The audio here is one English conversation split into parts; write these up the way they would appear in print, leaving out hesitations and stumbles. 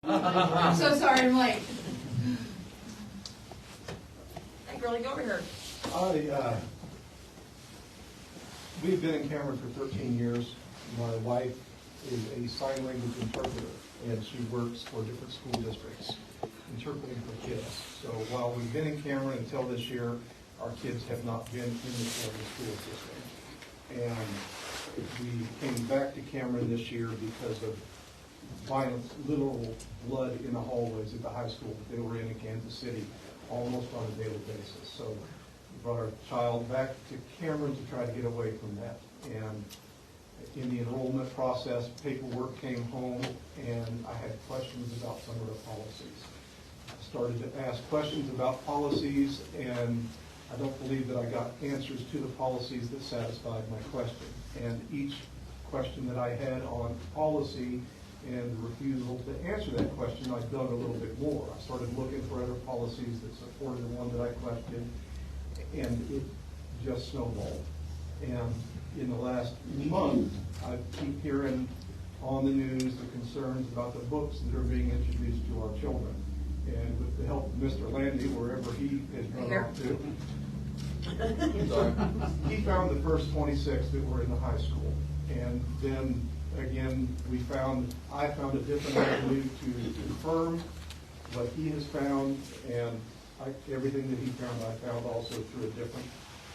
I'm so sorry I'm late. Hey, girlie, go over here. We've been in Cameron for 13 years. My wife is a sign language interpreter, and she works for different school districts, interpreting for kids. So while we've been in Cameron until this year, our kids have not been in the Cameron school district. And we came back to Cameron this year because of violence, literal blood in the hallways at the high school that they were in Kansas City almost on a daily basis. So we brought our child back to Cameron to try to get away from that. And in the enrollment process, paperwork came home, and I had questions about some of the policies. I started to ask questions about policies, and I don't believe that I got answers to the policies that satisfied my question. And each question that I had on policy and the refusal to answer that question, I dug a little bit more. I started looking for other policies that supported the one that I questioned, and it just snowballed. And in the last month, I keep hearing on the news the concerns about the books that are being introduced to our children. And with the help of Mr. Landy, wherever he has run off to, he found the first 26 that were in the high school. And then again, I found a different avenue to confirm what he has found, and everything that he found, I found also through a different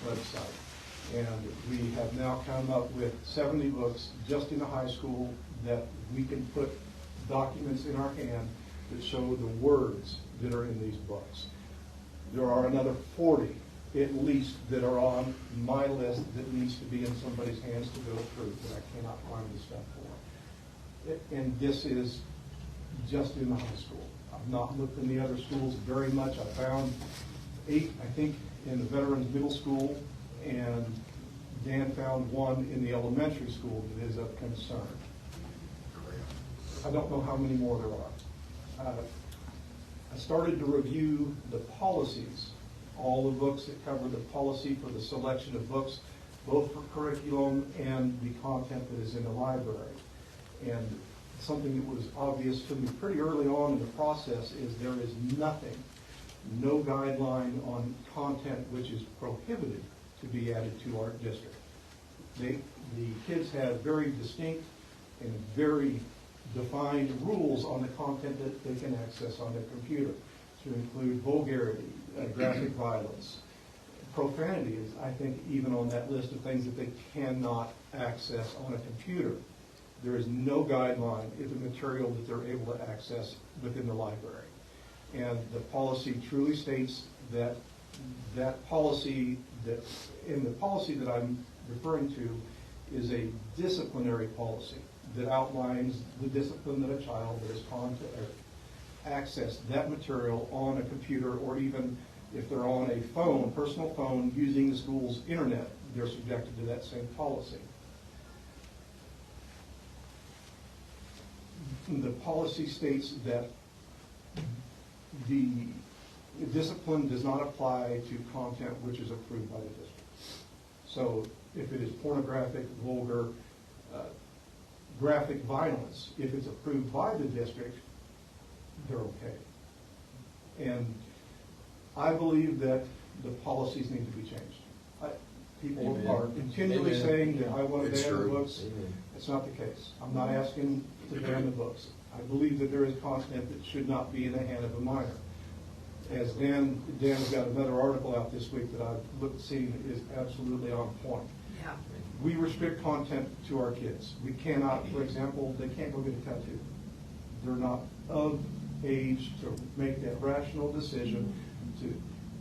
website. And we have now come up with 70 books just in the high school that we can put documents in our hand that show the words that are in these books. There are another 40 at least that are on my list that needs to be in somebody's hands to go through that I cannot find the stuff for. And this is just in the high school. I've not looked in the other schools very much. I found 8, I think, in the Veterans Middle School, and Dan found 1 in the elementary school that is of concern. I don't know how many more there are. I started to review the policies, all the books that cover the policy for the selection of books, both for curriculum and the content that is in the library. And something that was obvious to me pretty early on in the process is there is nothing, no guideline on content which is prohibited to be added to our district. The kids have very distinct and very defined rules on the content that they can access on their computer, to include vulgarity, graphic violence. Profanity is, I think, even on that list of things that they cannot access on a computer. There is no guideline in the material that they're able to access within the library. And the policy truly states that that policy, in the policy that I'm referring to, is a disciplinary policy that outlines the discipline that a child that is access that material on a computer, or even if they're on a phone, personal phone, using the school's internet, they're subjected to that same policy. The policy states that the discipline does not apply to content which is approved by the district. So if it is pornographic, vulgar, graphic violence, if it's approved by the district, they're okay. And I believe that the policies need to be changed. People Amen. are continually Amen. saying that I want to It's ban the true. books. Amen. It's not the case. I'm not asking to ban the books. I believe that there is content that should not be in the hand of a minor. As Dan's got another article out this week that I've seen is absolutely on point. Yeah. We restrict content to our kids. We cannot, for example, they can't go get a tattoo. They're not of age to make that rational decision to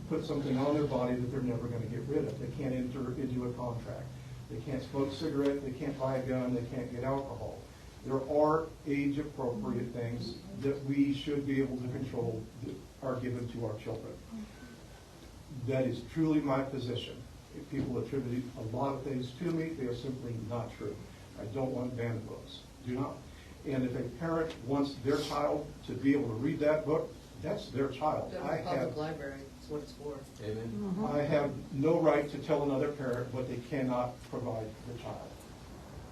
put something on their body that they're never going to get rid of. They can't enter into a contract. They can't smoke a cigarette. They can't buy a gun. They can't get alcohol. There are age-appropriate things that we should be able to control that are given to our children. That is truly my position. If people attribute a lot of things to me, they are simply not true. I don't want banned books. Do not. And if a parent wants their child to be able to read that book, that's their child. Public library is what it's for. Amen. I have no right to tell another parent what they cannot provide for the child.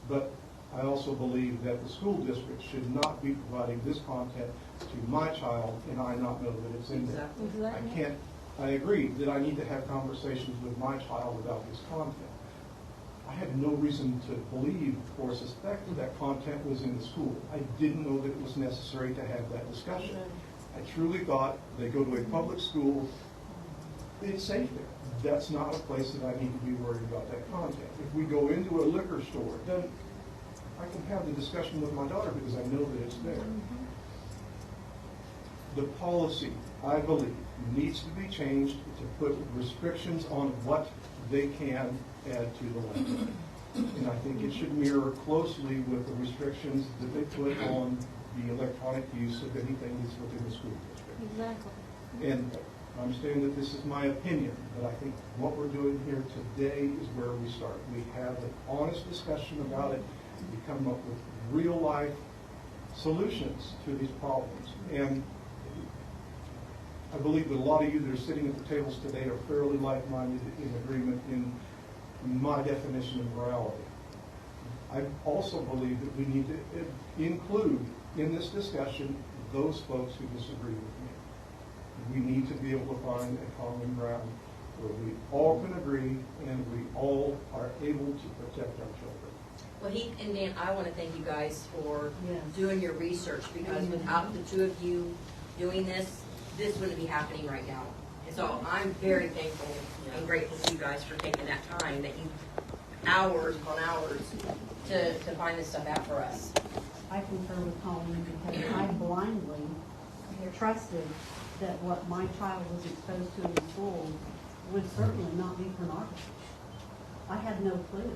But I also believe that the school district should not be providing this content to my child and I not know that it's in there. Exactly. I agree that I need to have conversations with my child about this content. I had no reason to believe or suspect that that content was in the school. I didn't know that it was necessary to have that discussion. I truly thought they go to a public school, it's safe there. That's not a place that I need to be worried about that content. If we go into a liquor store, then I can have the discussion with my daughter because I know that it's there. The policy, I believe, needs to be changed to put restrictions on what they can add to the library. And I think it should mirror closely with the restrictions that they put on the electronic use of anything that's within the school district. Exactly. And I understand that this is my opinion, but I think what we're doing here today is where we start. We have an honest discussion about it. We come up with real-life solutions to these problems. And I believe that a lot of you that are sitting at the tables today are fairly like-minded in agreement in my definition of morality. I also believe that we need to include in this discussion those folks who disagree with me. We need to be able to find a common ground where we all can agree and we all are able to protect our children. Well, Heath and Dan, I want to thank you guys for doing your research, because without the two of you doing this, this wouldn't be happening right now. And so I'm very thankful and grateful to you guys for taking that time, that you, hours upon hours, to find this stuff out for us. I concur with Colleen because I blindly trusted that what my child was exposed to in school would certainly not be pornography. I had no clue.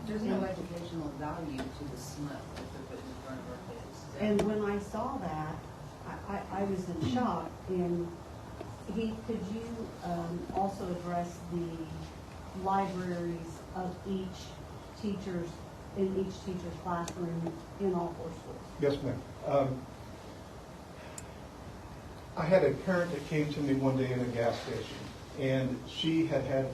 There's no educational value to the smut that they're putting in front of our kids. And when I saw that, I was in shock. And Heath, could you also address the libraries of each teacher's, in each teacher's classroom in all 4 schools? Yes, ma'am. I had a parent that came to me one day in a gas station, and she had,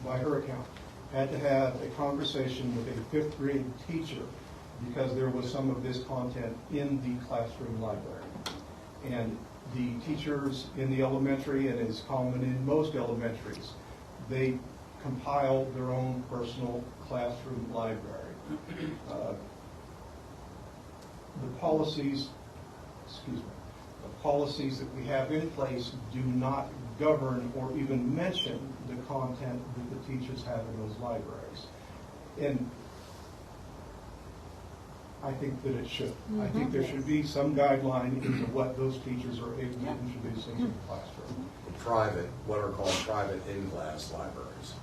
by her account, had to have a conversation with a 5th grade teacher because there was some of this content in the classroom library. And the teachers in the elementary, and it's common in most elementaries, they compile their own personal classroom library. The policies that we have in place do not govern or even mention the content that the teachers have in those libraries. And I think that it should. I think there should be some guideline into what those teachers are able to introduce into the classroom. What are called private in-class libraries.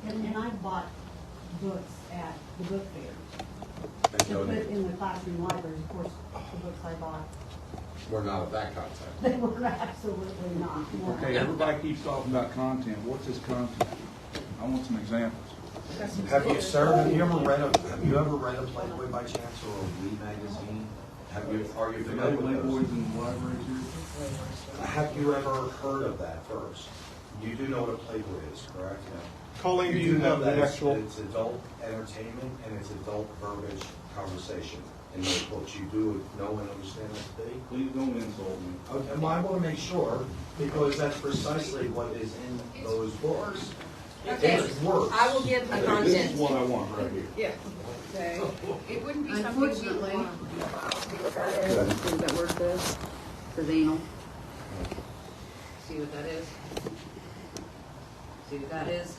And I bought books at the book fair to put in the classroom libraries. Of course, the books I bought, We're not of that content. they were absolutely not. No. Okay, everybody keeps talking about content. What's this content? I want some examples. Have you, sir, have you ever read a Playboy by chance, or a We magazine? Are you familiar with Playboys those? in the libraries here? Have you ever heard of that first? You do know what a Playboy is, correct? Colleen, do you have the that actual? it's adult entertainment and it's adult verbiage conversation in those books. You do know and understand that to be? Please don't insult me. Okay, well, I want to make sure, because that's precisely what is in those books. Okay, It's words. I will give the This content. is what I want right here. Yeah. Okay. It wouldn't be something we Unfortunately, want. is that word this? Says anal. See what that is? See what that is?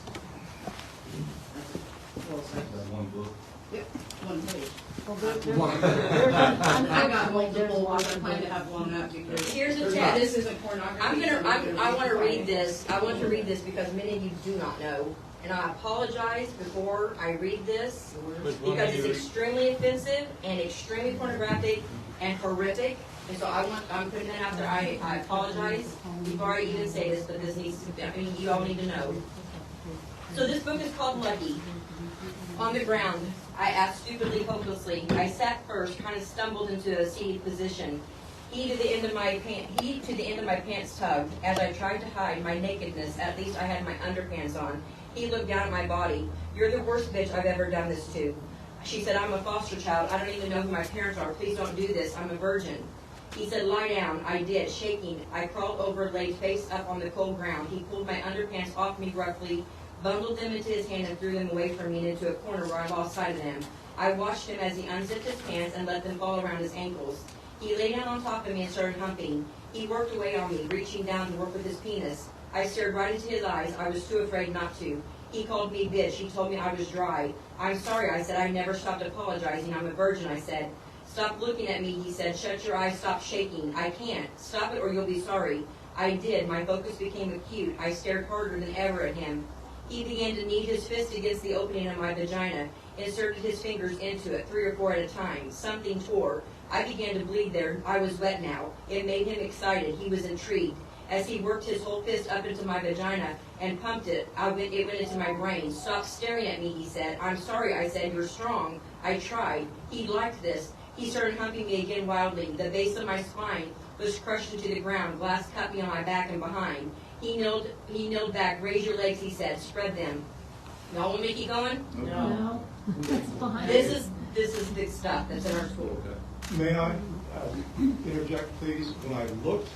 Well, That one book. yep, one page. Well, there's I got unfortunately, there's multiple, lots I of plan to books. have one up because. Here's the there's chat. not- This isn't pornography. I want to read this. I want to read this because many of you do not know. And I apologize before I read this because it's extremely offensive and extremely pornographic and horrific. And so I'm putting it out there. I apologize before I even say this, but this needs to be, I mean, you all need to know. So this book is called Lucky. On the ground, I asked stupidly, hopelessly. I sat first, kind of stumbled into a seated position. He to the end of my pants tugged. As I tried to hide my nakedness, at least I had my underpants on. He looked down at my body. You're the worst bitch I've ever done this to. She said, I'm a foster child. I don't even know who my parents are. Please don't do this. I'm a virgin. He said, lie down. I did, shaking. I crawled over, laid face up on the cold ground. He pulled my underpants off me roughly, bundled them into his hand and threw them away from me and into a corner where I lost sight of them. I watched him as he unzipped his pants and let them fall around his ankles. He lay down on top of me and started humping. He worked away on me, reaching down to work with his penis. I stared right into his eyes. I was too afraid not to. He called me bitch. He told me I was dry. I'm sorry, I said. I never stopped apologizing. I'm a virgin, I said. Stop looking at me, he said. Shut your eyes, stop shaking. I can't. Stop it or you'll be sorry. I did. My focus became acute. I stared harder than ever at him. He began to knead his fist against the opening of my vagina, inserted his fingers into it, 3 or 4 at a time. Something tore. I began to bleed there. I was wet now. It made him excited. He was intrigued. As he worked his whole fist up into my vagina and pumped it, it went into my brain. Stop staring at me, he said. I'm sorry, I said. You're strong. I tried. He liked this. He started humping me again wildly. The base of my spine was crushed into the ground. Glass cut me on my back and behind. He knelt back. Raise your legs, he said. Spread them. Y'all want me to keep going? No. That's behind. This is big stuff that's in our school. May I interject, please? When I looked,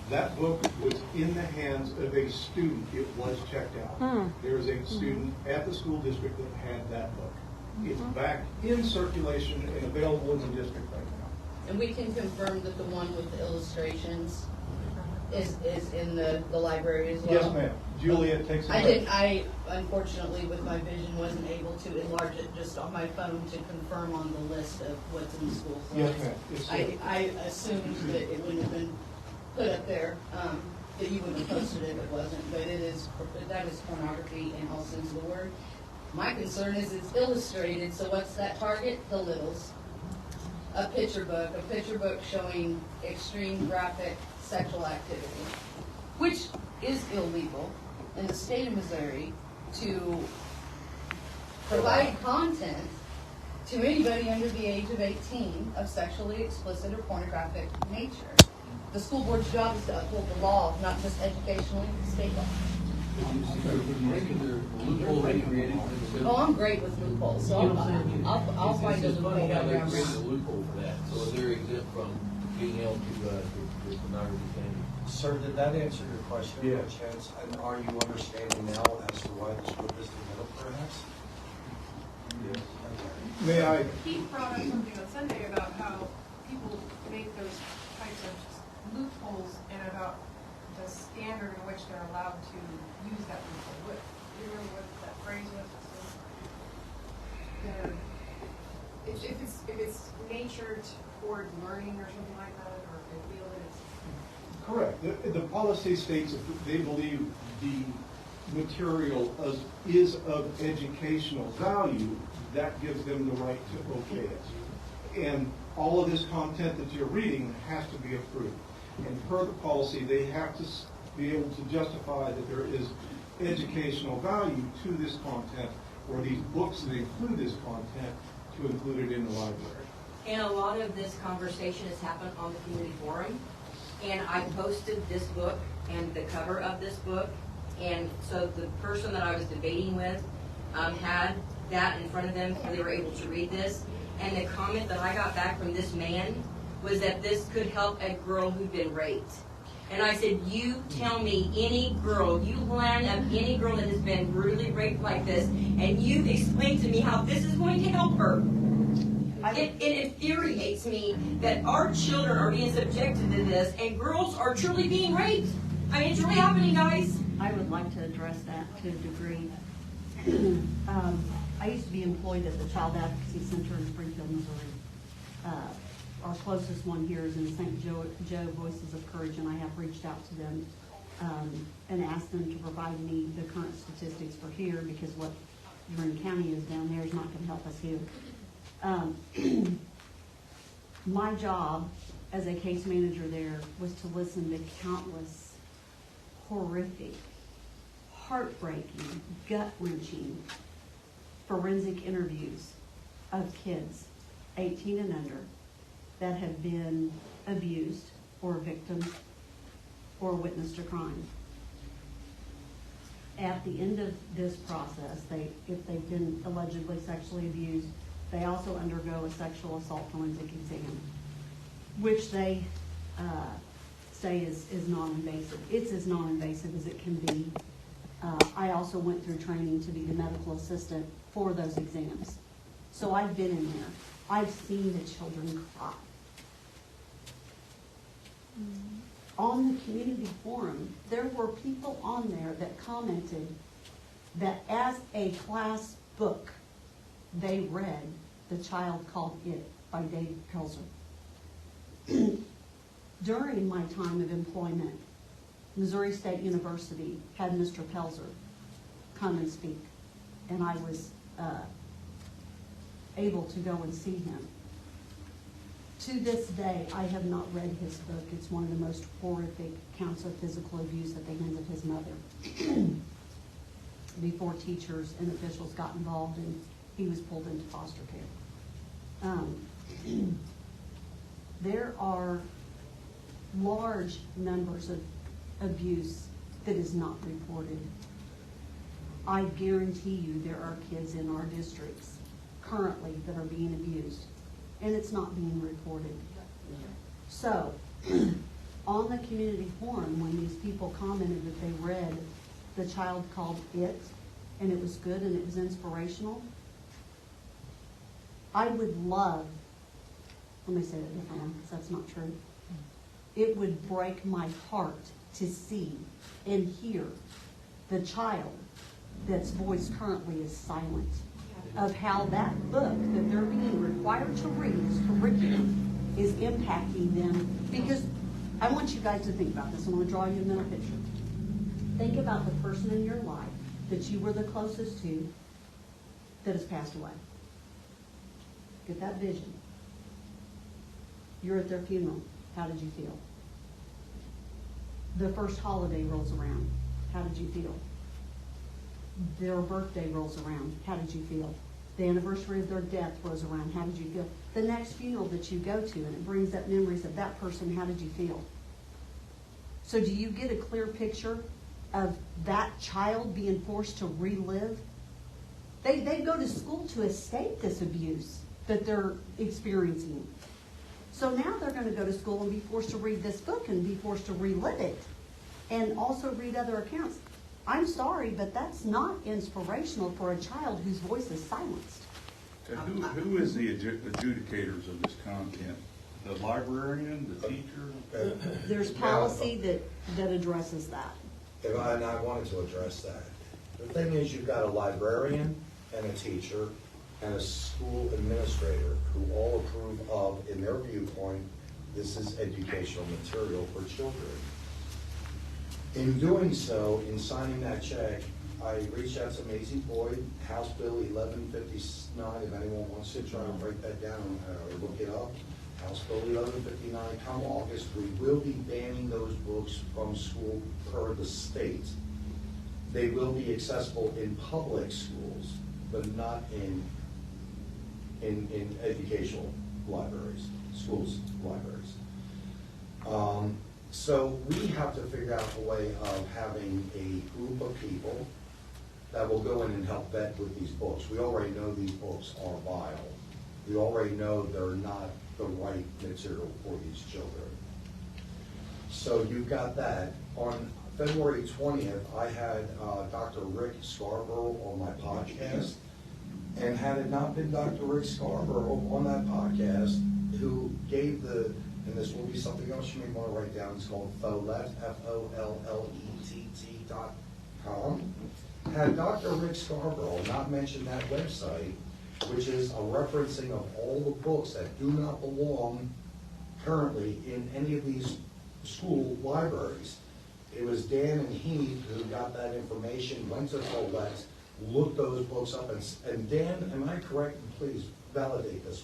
that book was in the hands of a student. It was checked out. There is a student at the school district that had that book. It's back in circulation and available in the district right now. And we can confirm that the one with the illustrations is in the library as well? Yes, ma'am. Juliet takes it. I unfortunately with my vision wasn't able to enlarge it just on my phone to confirm on the list of what's in the school. So Yes, ma'am. It's there. I assumed that it wouldn't have been put up there, that you wouldn't have posted it if it wasn't, but that is pornography in all sense of the word. My concern is it's illustrated, so what's that target? The littles. A picture book showing extreme graphic sexual activity, which is illegal in the state of Missouri to provide content to anybody under the age of 18 of sexually explicit or pornographic nature. The school board's job is to uphold the law, not just educationally, state law. Oh, I'm great with loopholes, so I'll find a loophole. Funny how they created a loophole for that, so they're exempt from being held to pornography standards. Sir, did that answer your question? Yeah. By chance? And are you understanding now as to why this book is developed, perhaps? Yes. May I? He brought up something on Sunday about how people make those types of loopholes and about the standard in which they're allowed to use that loophole. Do you remember what that phrase was? If it's natured toward learning or something like that, or if they feel that it's... Correct. The policy states that they believe the material is of educational value. That gives them the right to okay it. And all of this content that you're reading has to be approved. And per the policy, they have to be able to justify that there is educational value to this content, or these books that include this content, to include it in the library. And a lot of this conversation has happened on the community forum. And I posted this book and the cover of this book. And so the person that I was debating with had that in front of them, so they were able to read this. And the comment that I got back from this man was that this could help a girl who'd been raped. And I said, you tell me any girl, you line up any girl that has been brutally raped like this, and you explain to me how this is going to help her. It infuriates me that our children are being subjected to this, and girls are truly being raped. I mean, it's really happening, guys. I would like to address that to a degree. I used to be employed at the Child Advocacy Center in Springfield, Missouri. Our closest one here is in St. Joe Voices of Courage, and I have reached out to them and asked them to provide me the current statistics for here, because what Greene County is down there is not going to help us here. My job as a case manager there was to listen to countless horrific, heartbreaking, gut-wrenching forensic interviews of kids 18 and under that have been abused or victims or witnessed a crime. At the end of this process, if they've been allegedly sexually abused, They also undergo a sexual assault forensic exam, which they say is non-invasive. It's as non-invasive as it can be. I also went through training to be the medical assistant for those exams. So I've been in there. I've seen the children cry. On the community forum, there were people on there that commented that as a class book, they read The Child Called It by David Pelzer. During my time of employment, Missouri State University had Mr. Pelzer come and speak, and I was able to go and see him. To this day, I have not read his book. It's one of the most horrific accounts of physical abuse at the hands of his mother. Before teachers and officials got involved, and he was pulled into foster care. There are large numbers of abuse that is not reported. I guarantee you there are kids in our districts currently that are being abused, and it's not being reported. So, on the community forum, when these people commented that they read The Child Called It, and it was good and it was inspirational, I would love, let me say that differently, because that's not true. It would break my heart to see and hear the child that's voice currently is silent, of how that book that they're being required to read as curriculum is impacting them. Because I want you guys to think about this. I want to draw you a mental picture. Think about the person in your life that you were the closest to that has passed away. Get that vision. You're at their funeral. How did you feel? The first holiday rolls around. How did you feel? Their birthday rolls around. How did you feel? The anniversary of their death rolls around. How did you feel? The next funeral that you go to, and it brings up memories of that person, how did you feel? So do you get a clear picture of that child being forced to relive? They go to school to escape this abuse that they're experiencing. So now they're going to go to school and be forced to read this book and be forced to relive it and also read other accounts. I'm sorry, but that's not inspirational for a child whose voice is silenced. Who is the adjudicators of this content? The librarian, the teacher? There's policy that addresses that. And I wanted to address that. The thing is, you've got a librarian and a teacher and a school administrator who all approve of, in their viewpoint, this is educational material for children. In doing so, in signing that check, I reached out to Maisie Boyd, House Bill 1159, if anyone wants to try to break that down or look it up. House Bill 1159, come August, we will be banning those books from school per the state. They will be accessible in public schools, but not in educational libraries, schools, libraries. So we have to figure out a way of having a group of people that will go in and help vet with these books. We already know these books are vile. We already know they're not the right material for these children. So you've got that. On February 20th, I had Dr. Rick Scarborough on my podcast. And had it not been Dr. Rick Scarborough on that podcast, who gave and this will be something else you may want to write down, it's called Follet, FOLLETT.com. Had Dr. Rick Scarborough not mentioned that website, which is a referencing of all the books that do not belong currently in any of these school libraries. It was Dan and Heath who got that information, went to Follet, looked those books up, and Dan, am I correct, and please validate this.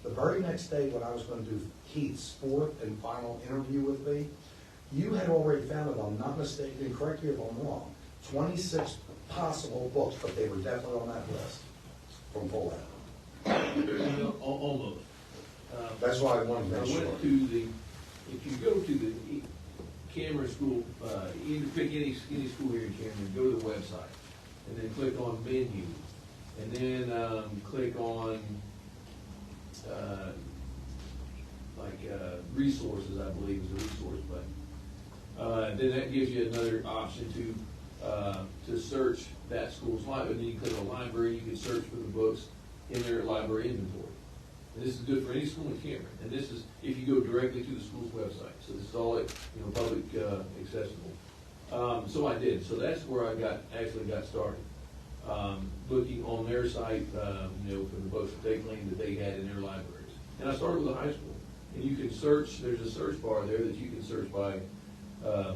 The very next day when I was going to do Heath's fourth and final interview with me, you had already found, if I'm not mistaken, correct me if I'm wrong, 26 possible books, but they were definitely on that list from Follet. Almost. That's why I wanted to I make sure. went to if you go to the Cameron School, either pick any school here in Cameron, go to the website, and then click on menu, and then click on resources, I believe is the resource button. Then that gives you another option to search that school's library. And then you click on library, you can search for the books in their library inventory. And this is good for any school in Cameron. And this is if you go directly to the school's website. So this is all public accessible. So I did. So that's where I actually got started. Looking on their site, for the books that they claimed that they had in their libraries. And I started with a high school. And you can search, there's a search bar there that you can search by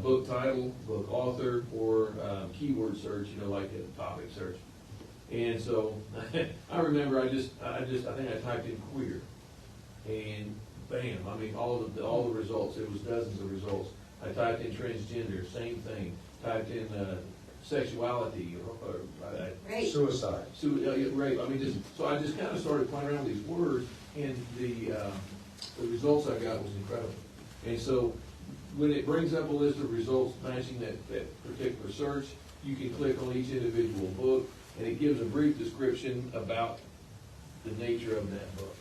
book title, book author, or keyword search, like a topic search. And so I remember I think I typed in queer, and bam, I mean all the results. It was dozens of results. I typed in transgender, same thing. Typed in sexuality or Right. Suicide. Rape. I mean, so I just kind of started playing around with these words, and the results I got was incredible. And so when it brings up a list of results matching that particular search, you can click on each individual book, and it gives a brief description about the nature of that book.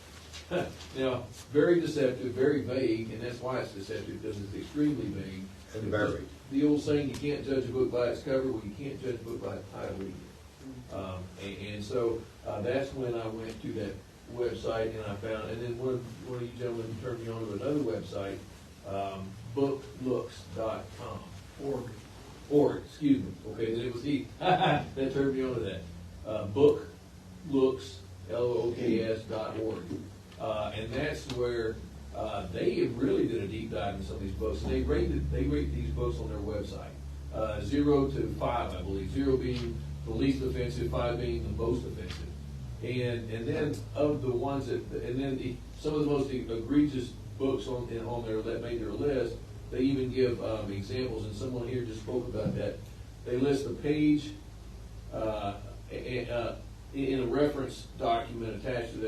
Now, very deceptive, very vague, and that's why it's deceptive, because it's extremely vague. And very. The old saying, you can't judge a book by its cover, well, you can't judge a book by its title either. And so that's when I went to that website, and I found, and then one of you gentlemen turned me on to another website, booklooks.com. Org, excuse me. Okay, then it was he. That turned me on to that. Booklooks, LOOKS.org. And that's where they really did a deep dive in some of these books. And they rate these books on their website. 0 to 5, I believe. 0 being the least offensive, 5 being the most offensive. And then of the ones some of the most egregious books on there that made their list, they even give examples, and someone here just spoke about that. They list a page in a reference document attached to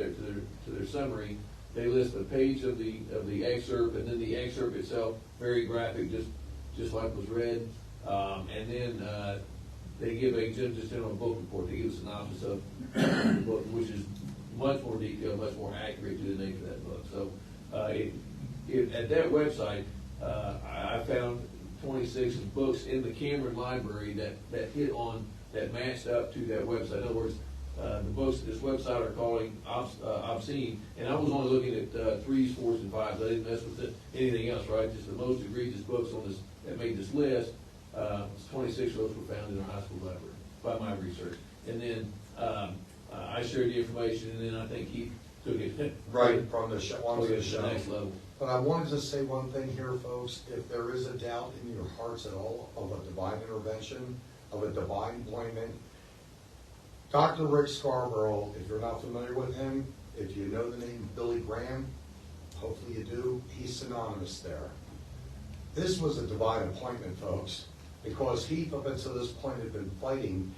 their summary. They list a page of the excerpt, and then the excerpt itself, very graphic, just like was read. And then they give a general book report. They give a synopsis of the book, which is much more detailed, much more accurate to the nature of that book. So at that website, I found 26 books in the Cameron Library that matched up to that website. In other words, the books at this website are calling obscene, and I was only looking at 3s, 4s, and 5s. I didn't mess with anything else, right? Just the most egregious books on this that made this list. 26 of those were found in our high school library by my research, and then I shared the information, and then I think he took it Right from the show, onto the the show. next level. But I wanted to say one thing here, folks. If there is a doubt in your hearts at all of a divine intervention, of a divine appointment, Dr. Rick Scarborough, if you're not familiar with him, if you know the name Billy Graham, hopefully you do, he's synonymous there. This was a divine appointment, folks, because he, up until this point, had been fighting.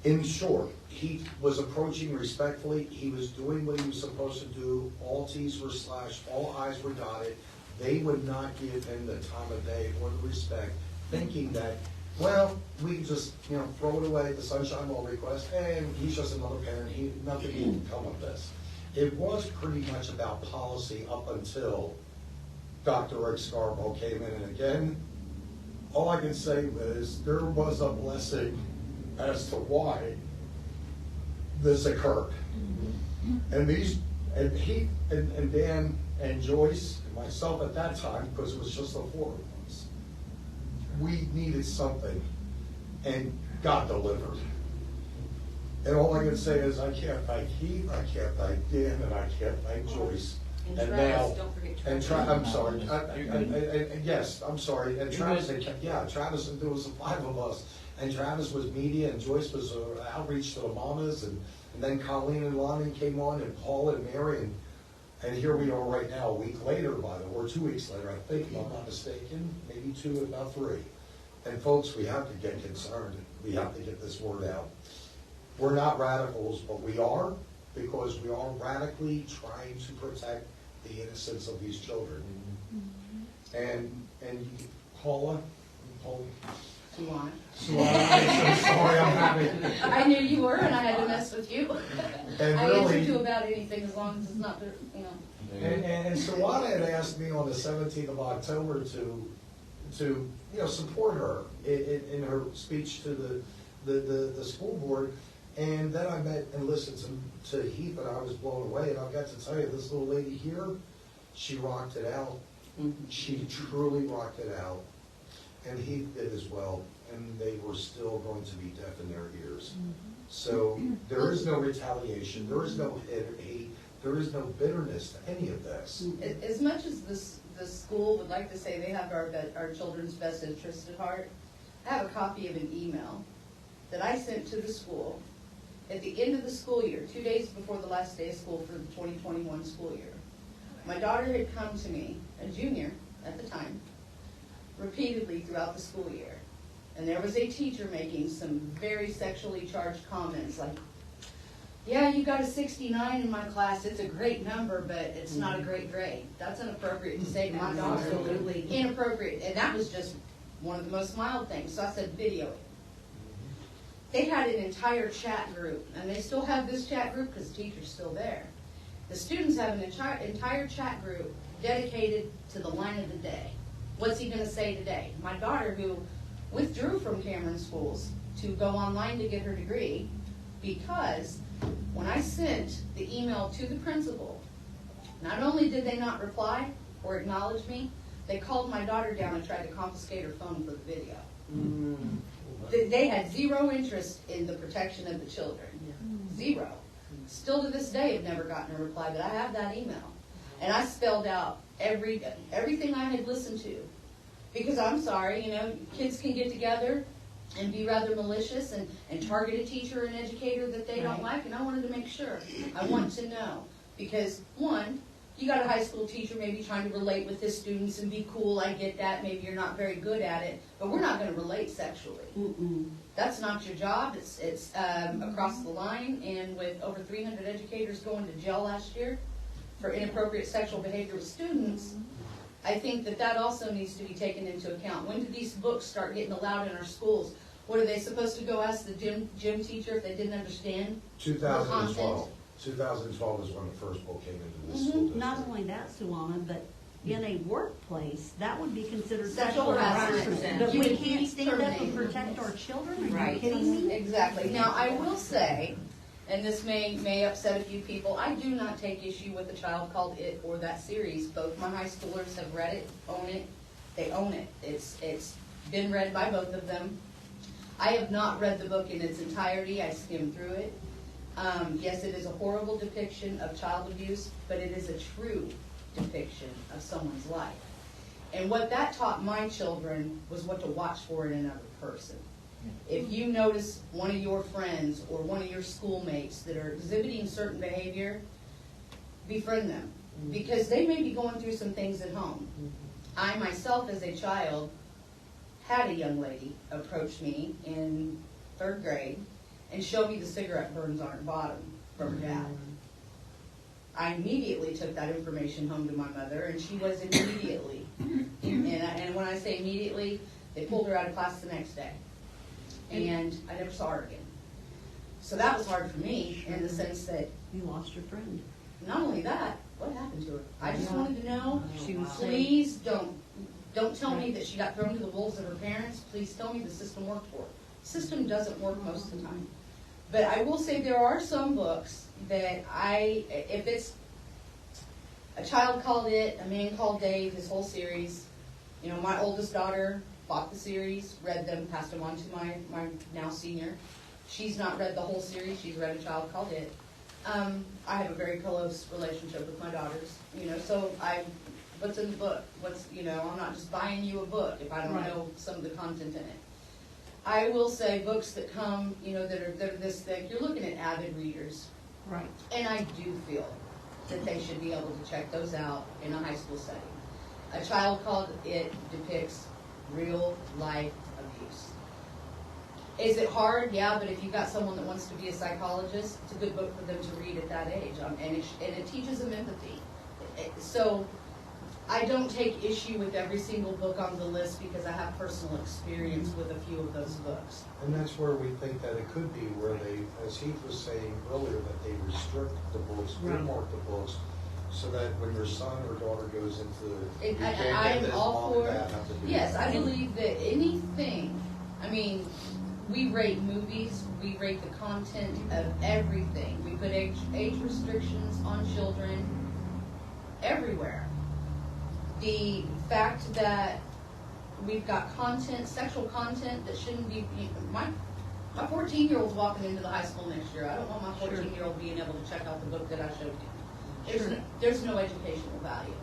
In short, he was approaching respectfully. He was doing what he was supposed to do. All T's were slashed, all I's were dotted. They would not give him the time of day or the respect, thinking that, well, we can just, throw it away, the sunshine law request, and he's just another parent. Nothing can come of this. It was pretty much about policy up until Dr. Rick Scarborough came in, and again, all I can say is there was a blessing as to why this occurred. And and Dan and Joyce and myself at that time, because it was just the four of us, we needed something, and God delivered. And all I can say is I can't thank Heath, I can't thank Dan, and I can't thank Joyce. And Travis, don't forget I'm sorry. Yes, I'm sorry. And Travis, Travis, and there was 5 of us. And Travis was media, and Joyce was outreach to the mamas, and then Colleen and Lonnie came on, and Paul and Mary, and here we are right now, a week later, or 2 weeks later, I think, if I'm not mistaken, maybe 2, if not 3. And folks, we have to get concerned. We have to get this word out. We're not radicals, but we are, because we are radically trying to protect the innocence of these children. And Paula, Suwan. So I'm so sorry, I'm having, I knew you were, and I had to mess with you. And I answer really- to about anything as long as it's not, you know. and Sawana had asked me on the 17th of October to support her in her speech to the school board. And then I met and listened to Heath, and I was blown away. And I've got to tell you, this little lady here, she rocked it out. She truly rocked it out. And Heath did as well. And they were still going to be deaf in their ears. So there is no retaliation. There is no hate. There is no bitterness to any of this. As much as the school would like to say they have our children's best interests at heart, I have a copy of an email that I sent to the school at the end of the school year, 2 days before the last day of school for the 2021 school year. My daughter had come to me, a junior at the time, repeatedly throughout the school year. And there was a teacher making some very sexually charged comments like, yeah, you got a 69 in my class, it's a great number, but it's not a great grade. That's inappropriate to say to my daughter. Absolutely. Inappropriate, and that was just one of the most mild things, so I said, video it. They had an entire chat group, and they still have this chat group because the teacher's still there. The students have an entire chat group dedicated to the line of the day. What's he gonna say today? My daughter, who withdrew from Cameron Schools to go online to get her degree, because when I sent the email to the principal, not only did they not reply or acknowledge me, they called my daughter down and tried to confiscate her phone for the video. They had zero interest in the protection of the children. Zero. Still to this day have never gotten a reply, but I have that email. And I spelled out everything I had listened to. Because I'm sorry, kids can get together and be rather malicious and target a teacher or an educator that they don't like, and I wanted to make sure. I want to know. Because, one, you got a high school teacher maybe trying to relate with his students and be cool, I get that, maybe you're not very good at it, but we're not going to relate sexually. That's not your job. It's across the line, and with over 300 educators going to jail last year for inappropriate sexual behavior with students, I think that also needs to be taken into account. When did these books start getting allowed in our schools? What are they supposed to go ask the gym teacher if they didn't understand? 2012. 2012 is when the first book came into the school district. Not only that, Suwana, but in a workplace, that would be considered Sexual sexual harassment. harassment. But You we would can't be stand up and terminated. protect our children? Are you Right. kidding me? Exactly. Now, I will say, and this may upset a few people, I do not take issue with A Child Called It or that series. Both my high schoolers have read it, own it. They own it. It's been read by both of them. I have not read the book in its entirety. I skimmed through it. Yes, it is a horrible depiction of child abuse, but it is a true depiction of someone's life. And what that taught my children was what to watch for in another person. If you notice one of your friends or one of your schoolmates that are exhibiting certain behavior, befriend them, because they may be going through some things at home. I myself, as a child, had a young lady approach me in 3rd grade and show me the cigarette burns on her bottom from her dad. I immediately took that information home to my mother, and she was immediately, and when I say immediately, they pulled her out of class the next day. And I never saw her again. So that was hard for me in the sense that You lost your friend. not only that, what happened to her? I just wanted to know, She was please don't tell me that she got thrown to the wolves of her parents. Please tell me the system worked for her. The system doesn't work most of the time. But I will say there are some books that if it's A Child Called It, A Man Called Dave, his whole series, my oldest daughter bought the series, read them, passed them on to my now senior. She's not read the whole series, she's read A Child Called It. I have a very close relationship with my daughters, so what's in the book? I'm not just buying you a book if I don't know some of the content in it. I will say books that come, that are this thick, you're looking at avid readers. Right. And I do feel that they should be able to check those out in a high school setting. A Child Called It depicts real life abuse. Is it hard? Yeah, but if you've got someone that wants to be a psychologist, it's a good book for them to read at that age. And it teaches them empathy. So I don't take issue with every single book on the list because I have personal experience with a few of those books. And that's where we think that it could be, where they, as Heath was saying earlier, that they restrict the books, Right. earmark the books, so that when your son or daughter goes into, you And can't I get am this, all mom for, and dad have to do yes, that. I believe that anything, I mean, we rate movies, we rate the content of everything. We put age restrictions on children everywhere. The fact that we've got content, sexual content that shouldn't be, my 14-year-old's walking into the high school next year. I don't want my 14-year-old being able to check out the book that I showed him. Sure. There's no educational value.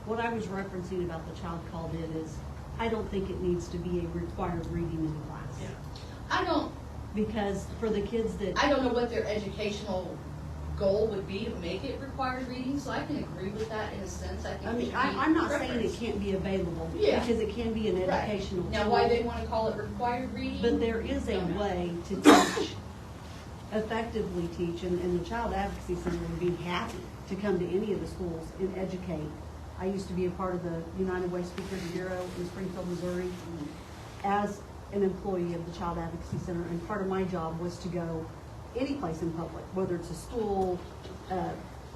What I was referencing about the child called in is, I don't think it needs to be a required reading in the class. I don't Because for the kids that, I don't know what their educational goal would be to make it required reading, so I can agree with that in a sense. I think I it mean, should be I'm not saying it preference. can't be available, Yeah. because it can be an Right. educational tool. Now, why they want to call it required reading? But there is a Don't know. way to teach, effectively teach, and the Child Advocacy Center would be happy to come to any of the schools and educate. I used to be a part of the United Way Speakers Bureau in Springfield, Missouri, as an employee of the Child Advocacy Center, and part of my job was to go any place in public, whether it's a school,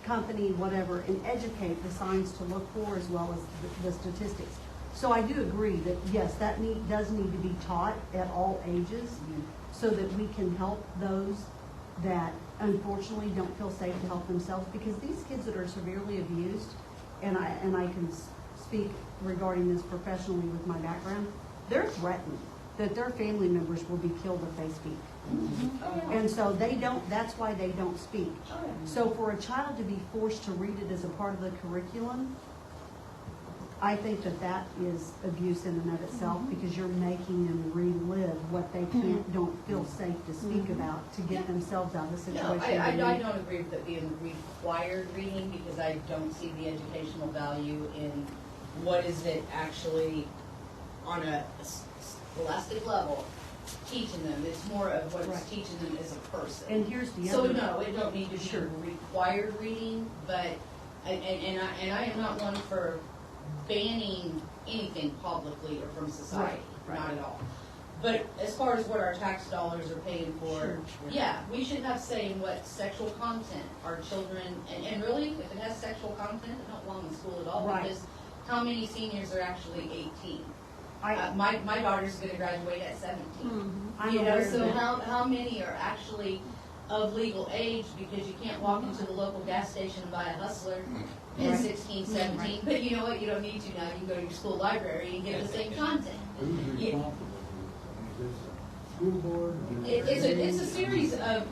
company, whatever, and educate the signs to look for as well as the statistics. So I do agree that, yes, that does need to be taught at all ages, so that we can help those that unfortunately don't feel safe to help themselves, because these kids that are severely abused, and I can speak regarding this professionally with my background, they're threatened that their family members will be killed if they speak. Oh, yeah. And so that's why they don't speak. Oh, yeah. So for a child to be forced to read it as a part of the curriculum, I think that is abuse in and of itself, because you're making them relive what they don't feel safe to speak about to get themselves out of the No, situation. I don't agree with it being required reading, because I don't see the educational value in what is it actually on a scholastic level teaching them. It's more of what it's Right. teaching them as a person. And here's the So other. no, it don't need to be Sure. required reading, but, and I am not one for banning anything publicly or from society, Right, not right. at all. But as far as what our tax dollars are paying for, Sure. yeah, we should have say in what sexual content our children, and really, if it has sexual content, it don't belong in school at all, Right. because how many seniors are actually 18? I- My daughter's gonna graduate at 17. I'm You know, aware of so that. how many are actually of legal age, because you can't walk into the local gas station and buy a Hustler at Right. 16, 17, but you know what, you don't need to now, you can go to your school library and get the same content. Who's Yeah. responsible for this? Is this a school board? It's a series of,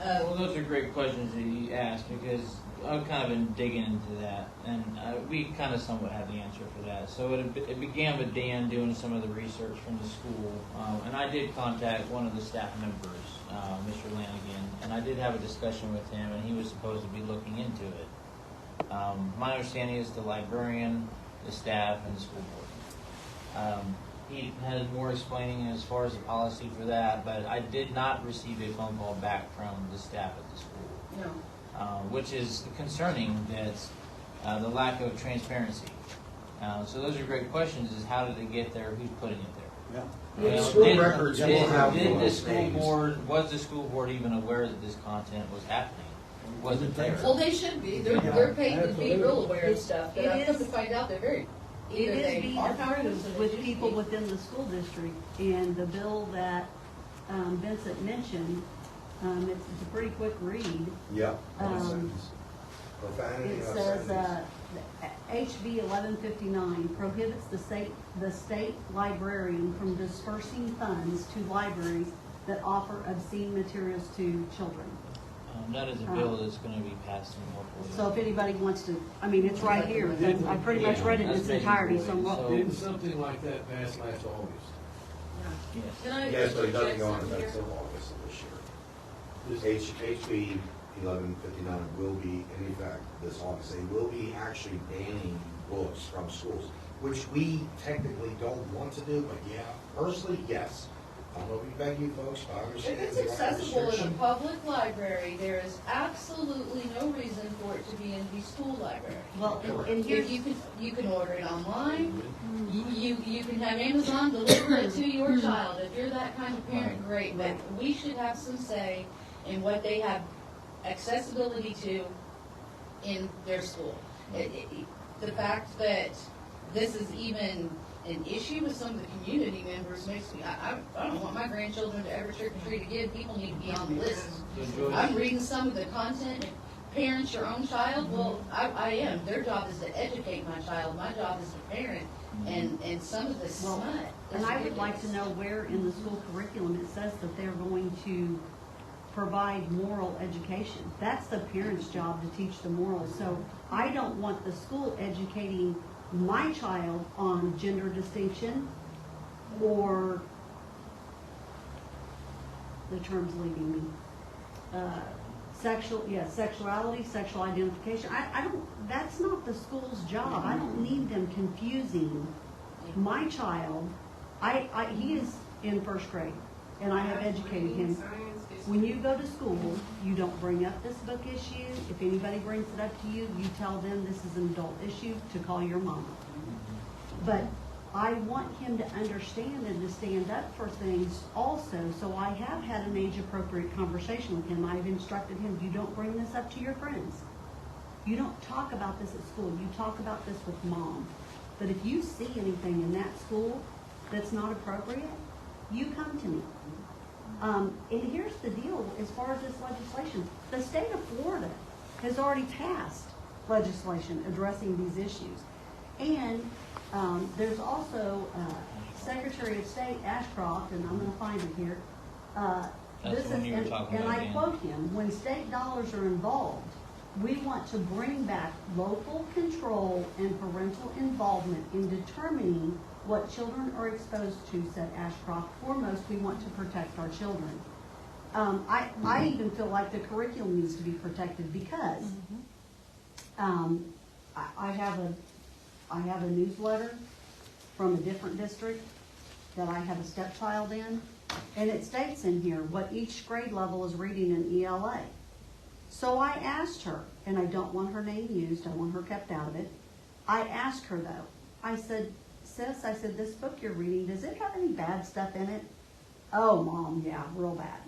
Well, those are great questions that you asked, because I've kind of been digging into that, and we kind of somewhat have the answer for that. So it began with Dan doing some of the research from the school, and I did contact one of the staff members, Mr. Lanigan, and I did have a discussion with him, and he was supposed to be looking into it. My understanding is the librarian, the staff, and the school board. He had more explaining as far as the policy for that, but I did not receive a phone call back from the staff at the school. no. Which is concerning, that the lack of transparency. So those are great questions, is how did it get there, who's putting it there? Yeah. You know, School did- records did- will have Did the those school names. board, was the school board even aware that this content was happening? Was it there? Well, they should be, they're paid to be real aware of stuff, but It I've come to is- find out they're very, It either is they being are powerless or approved they with should people be. within the school district, and the bill that Vincent mentioned, it's a pretty quick read. Yep. Um, Profanity. It obscenity. says, HB 1159 prohibits the state librarian from dispersing funds to libraries that offer obscene materials to children. That is a bill that's gonna be passed in multiple. So if anybody wants to, I mean, it's right here. I pretty much read it in its entirety, so I'm So- Didn't something like that pass last August? Yes. Can I Yes, but it doesn't check go on something effect here? till August of this year. HB 1159 will be in effect this August. They will be actually banning books from schools, which we technically don't want to do, but yeah, personally, yes. I'm hoping to beg you folks to understand. If it's the right accessible in a restriction. public library, there is absolutely no reason for it to be in the school library. Well, Correct. and here's, If you can order it online, you can have Amazon deliver it to your child. If you're that kind of parent, great, but we should have some say in what they have accessibility to in their school. The fact that this is even an issue with some of the community members makes me, I don't want my grandchildren to ever trick or treat again. People need to be on the list. So Joyce, I'm reading some of the content. If parents your own child, well, I am. Their job is to educate my child. My job is to parent. And some of this well, smut. and I would like to know where in the school curriculum it says that they're going to provide moral education. That's the parent's job to teach the morals. So I don't want the school educating my child on gender distinction or the term's leaving me. Sexuality, sexual identification. I don't, that's not the school's job. I don't need them confusing my child. He is in first grade and I have educated him. When you go to school, you don't bring up this book issue. If anybody brings it up to you, you tell them this is an adult issue to call your mama. But I want him to understand and to stand up for things also. So I have had an age-appropriate conversation with him. I've instructed him, you don't bring this up to your friends. You don't talk about this at school. You talk about this with mom. But if you see anything in that school that's not appropriate, you come to me. And here's the deal as far as this legislation. The state of Florida has already passed legislation addressing these issues. And there's also Secretary of State Ashcroft, and I'm going to find it here. That's the one you were talking and about, I Dan. quote him, when state dollars are involved, we want to bring back local control and parental involvement in determining what children are exposed to, said Ashcroft. Foremost, we want to protect our children. I even feel like the curriculum needs to be protected because I have a newsletter from a different district that I have a stepchild in, and it states in here what each grade level is reading in ELA. So I asked her, and I don't want her name used, I want her kept out of it. I asked her though, I said, sis, I said, this book you're reading, does it have any bad stuff in it? Oh, Mom, yeah, real bad.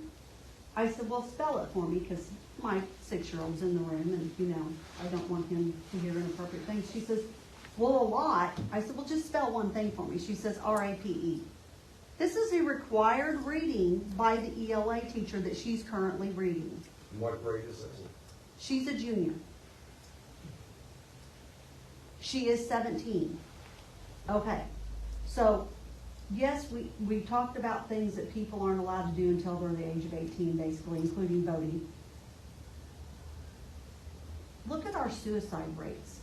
I said, well, spell it for me, because my 6-year-old's in the room, and, you know, I don't want him to hear inappropriate things. She says, well, a lot. I said, well, just spell one thing for me. She says, R-A-P-E. This is a required reading by the ELA teacher that she's currently reading. What grade is this? She's a junior. She is 17. Okay, so yes, we talked about things that people aren't allowed to do until they're the age of 18, basically, including voting. Look at our suicide rates.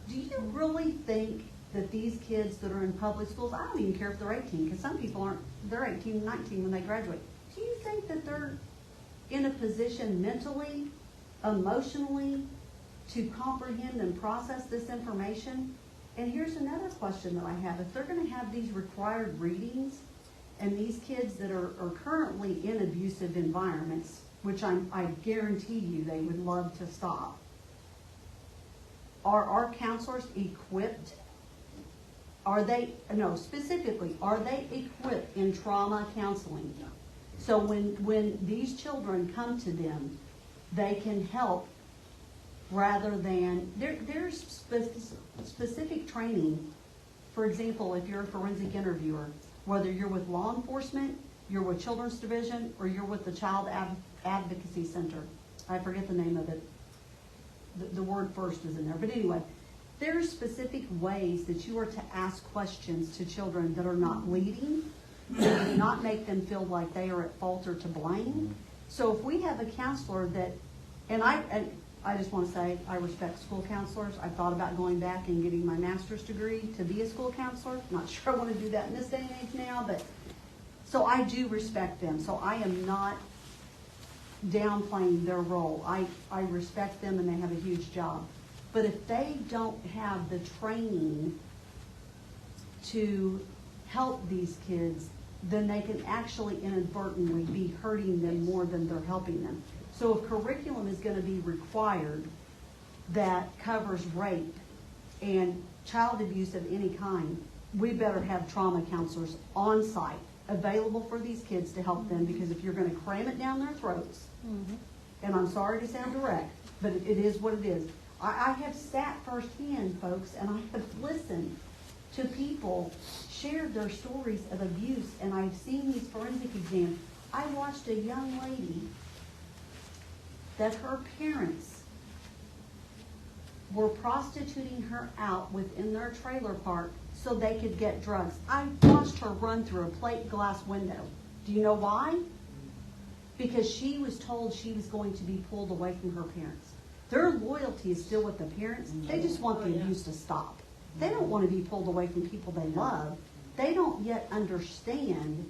Do you really think that these kids that are in public schools, I don't even care if they're 18, because some people aren't, they're 18 and 19 when they graduate. Do you think that they're in a position mentally, emotionally, to comprehend and process this information? And here's another question that I have. If they're going to have these required readings, and these kids that are currently in abusive environments, which I guarantee you they would love to stop, are our counselors equipped? Are they equipped in trauma counseling? So when these children come to them, they can help rather than, there's specific training. For example, if you're a forensic interviewer, whether you're with law enforcement, you're with Children's Division, or you're with the Child Advocacy Center. I forget the name of it. The word first is in there. But anyway, there's specific ways that you are to ask questions to children that are not leading, that do not make them feel like they are at fault or to blame. So if we have a counselor that, and I just want to say, I respect school counselors. I thought about going back and getting my master's degree to be a school counselor. Not sure I want to do that in this day and age now, but so I do respect them. So I am not downplaying their role. I respect them and they have a huge job. But if they don't have the training to help these kids then they can actually inadvertently be hurting them more than they're helping them. So if curriculum is gonna be required that covers rape and child abuse of any kind, we better have trauma counselors on site, available for these kids to help them, because if you're gonna cram it down their throats, and I'm sorry to sound direct, but it is what it is. I have sat firsthand, folks, and I have listened to people share their stories of abuse, and I've seen these forensic exams. I watched a young lady that her parents were prostituting her out within their trailer park so they could get drugs. I watched her run through a plate glass window. Do you know why? Because she was told she was going to be pulled away from her parents. Their loyalty is still with the parents. They just want the abuse to stop. They don't want to be pulled away from people they love. They don't yet understand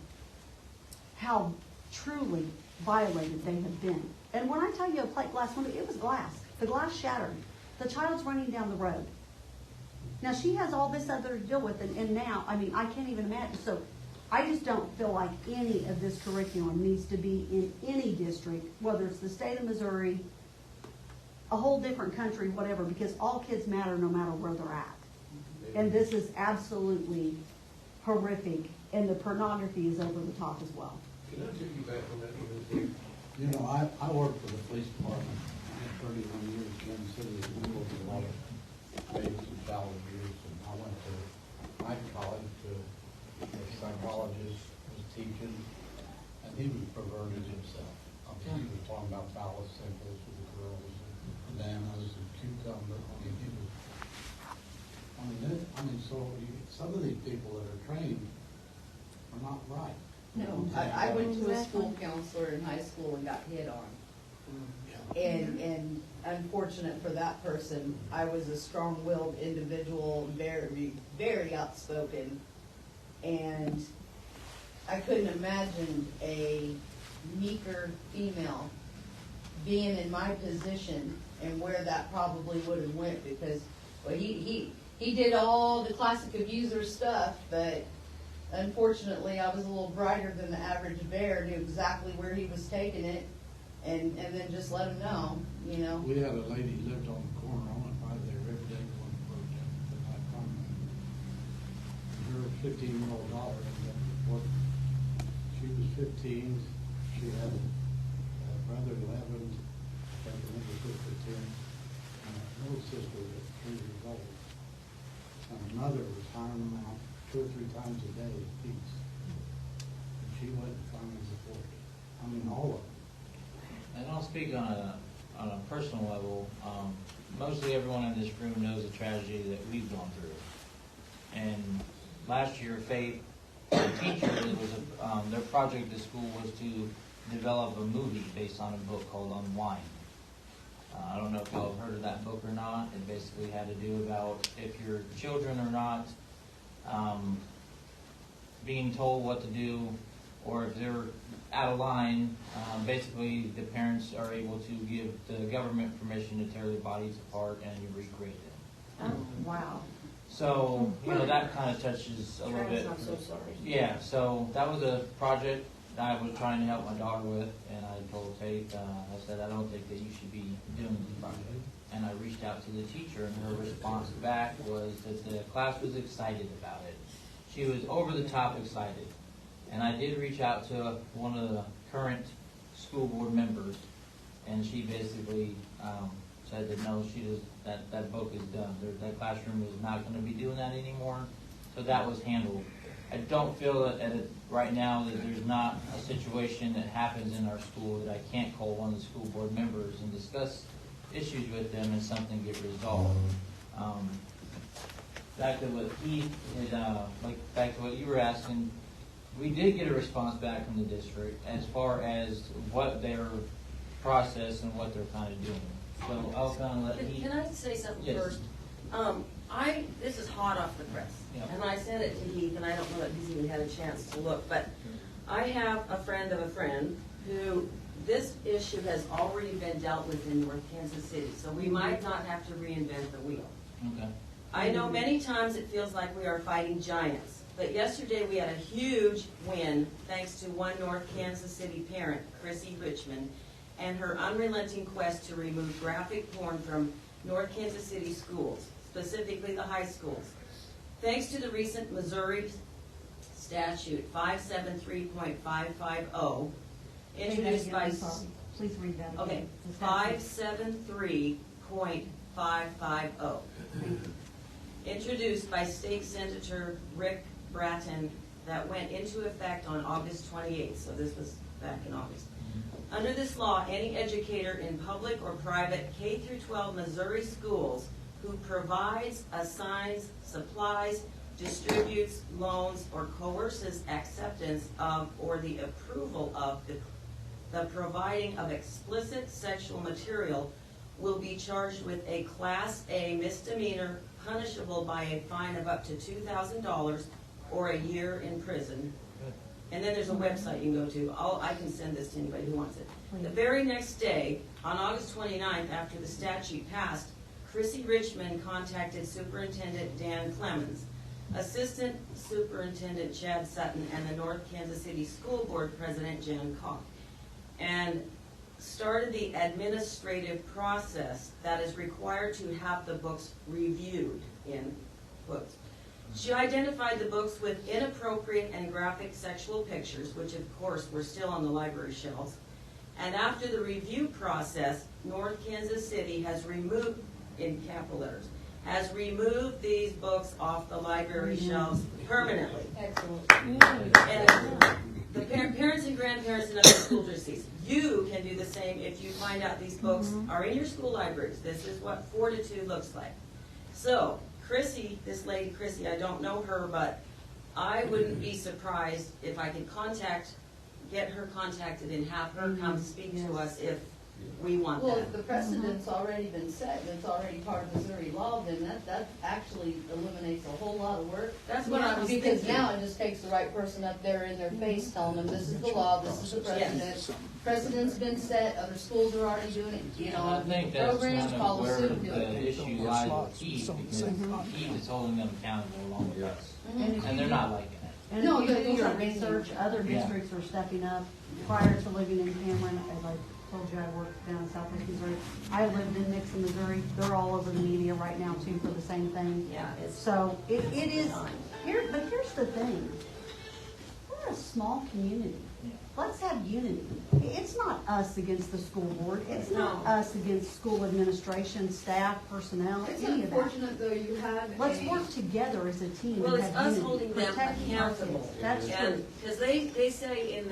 how truly violated they have been. And when I tell you a plate glass window, it was glass. The glass shattered. The child's running down the road. Now, she has all this other to deal with, and now, I mean, I can't even imagine. So I just don't feel like any of this curriculum needs to be in any district, whether it's the state of Missouri, a whole different country, whatever, because all kids matter no matter where they're at. And this is absolutely horrific, and the pornography is over the top as well. Can I take you back on that one, Steve? You know, I work for the police department. I had 31 years in Kansas City. We worked with a lot of rapes and child abuse. And I went to night college to a psychologist, was teaching, and he was perverted himself. I mean, he was talking about phallus symbols with the girls and bananas and cucumber. So some of these people that are trained are not right. No, I went to a school counselor in high school and got hit on. And unfortunate for that person, I was a strong-willed individual, very, very outspoken. And I couldn't imagine a meeker female being in my position and where that probably would have went, because, well, he did all the classic abuser stuff, but unfortunately, I was a little brighter than the average bear, knew exactly where he was taking it, and then just let him know, you know. We had a lady who lived on the corner. I went by there every day going to work at night time. Her 15-year-old daughter ended up reporting. She was 15. She had a brother 11, a younger sister 10, and a little sister at 3 years old. And her mother was hiring them out 2 or 3 times a day apiece. And she wasn't finally supported. I mean, all of them. And I'll speak on a personal level. Mostly everyone in this room knows the tragedy that we've gone through. And last year, Faith, the teacher, their project at school was to develop a movie based on a book called Unwind. I don't know if y'all have heard of that book or not. It basically had to do about if your children are not being told what to do, or if they're out of line, basically the parents are able to give the government permission to tear their bodies apart and recreate them. Oh, wow. So, you know, that kind of touches a little bit. I'm so sorry. Yeah, so that was a project that I was trying to help my daughter with, and I told Faith, I said, I don't think that you should be doing this project. And I reached out to the teacher, and her response back was that the class was excited about it. She was over the top excited. And I did reach out to one of the current school board members, and she basically said that no, that book is done. That classroom is not going to be doing that anymore. So that was handled. I don't feel that right now that there's not a situation that happens in our school that I can't call one of the school board members and discuss issues with them and something get resolved. Back to what Keith had, back to what you were asking, we did get a response back from the district as far as what their process and what they're kind of doing. So I'll kind of let Heath. Can I say something Yes. first? This is hot off the press, Yeah. and I sent it to Heath, and I don't know if he's even had a chance to look, but I have a friend of a friend who this issue has already been dealt with in North Kansas City, so we might not have to reinvent the wheel. Okay. I know many times it feels like we are fighting giants, But yesterday, we had a huge win thanks to one North Kansas City parent, Chrissy Richmond, and her unrelenting quest to remove graphic porn from North Kansas City schools, specifically the high schools. Thanks to the recent Missouri statute 573.550, introduced by... Please read that again. Okay, The statute. 573.550. Introduced by State Senator Rick Bratton, that went into effect on August 28th, so this was back in August. Under this law, any educator in public or private K-12 Missouri schools who provides, assigns, supplies, distributes, loans, or coerces acceptance of or the approval of the providing of explicit sexual material will be charged with a Class A misdemeanor punishable by a fine of up to $2,000 or a year in prison. And then there's a website you can go to. I can send this to anybody who wants it. The very next day, on August 29th, after the statute passed, Chrissy Richmond contacted Superintendent Dan Clemens, Assistant Superintendent Chad Sutton, and the North Kansas City School Board President Jan Koch, and started the administrative process that is required to have the books reviewed, in quotes. She identified the books with inappropriate and graphic sexual pictures, which of course were still on the library shelves. And after the review process, North Kansas City has removed, in capital letters, has removed these books off the library shelves permanently. Excellent. And the parents and grandparents in other school districts, you can do the same if you find out these books are in your school libraries. This is what 4 to 2 looks like. So, Chrissy, this lady Chrissy, I don't know her, but I wouldn't be surprised if I could get her contacted and have her come speak to us if we want Well, that. if the precedent's already been set, and it's already part of Missouri law, then that actually eliminates a whole lot of work. That's what I was Because thinking. now it just takes the right person up there in their face telling them, this is the law, this is the precedent. Precedent's been set, other schools are already doing it, get I on think that's programs, kind of follow where suit, do the it. issue lies with Keith, because Keith is holding them accountable along with us, and they're not liking it. And No, if you they're do your not reading. research, other Yeah. districts are stepping up. Prior to living in Cameron, as I told you, I worked down in Southwest Missouri. I lived in Nixon, Missouri. They're all over the media right now too for the same thing. Yeah, it's So it is, but here's the thing. We're a small community. Let's have unity. It's not us against the school board. It's not No. us against school administration, staff, personnel, It's any of that. unfortunate, though, you have Let's work together as a team. Well, and it's have us unity. holding them Protect our accountable. kids. That's true. Because they say in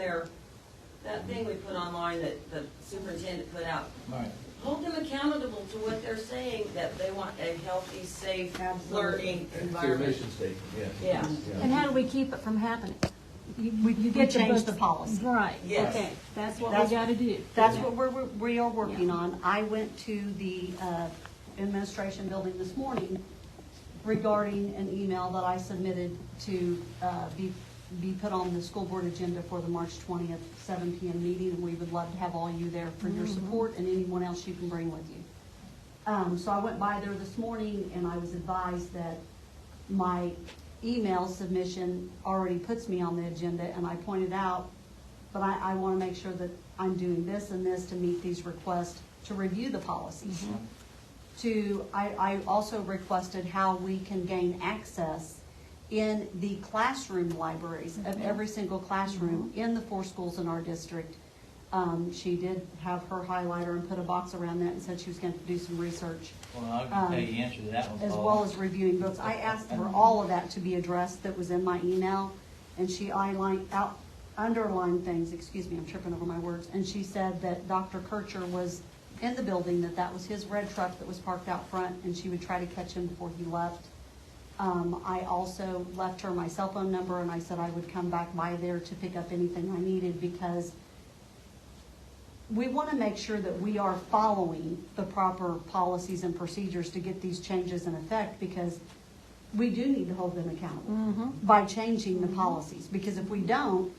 that thing we put online that the superintendent put out, Right. hold them accountable to what they're saying, that they want a healthy, safe, Absolutely. learning Their environment. mission statement, yes. Yeah. And how do we keep it from happening? You We change the books- policy. Right, Yes. okay, that's what That's- we gotta do. That's what we are working on. I went to the administration building this morning regarding an email that I submitted to be put on the school board agenda for the March 20th, 7 p.m. meeting, and we would love to have all you there for your support and anyone else you can bring with you. So I went by there this morning, and I was advised that my email submission already puts me on the agenda, and I pointed out, but I want to make sure that I'm doing this and this to meet these requests to review the policies. I also requested how we can gain access in the classroom libraries of every single classroom in the 4 schools in our district. She did have her highlighter and put a box around that and said she was going to do some research, Well, I can tell you the answer to that one, as Paul. well as reviewing books. I asked for all of that to be addressed that was in my email, and she underlined things, excuse me, I'm tripping over my words, and she said that Dr. Kircher was in the building, that was his red truck that was parked out front, and she would try to catch him before he left. I also left her my cell phone number, and I said I would come back by there to pick up anything I needed, because we want to make sure that we are following the proper policies and procedures to get these changes in effect, because we do need to hold them accountable by changing the policies. Because if we don't,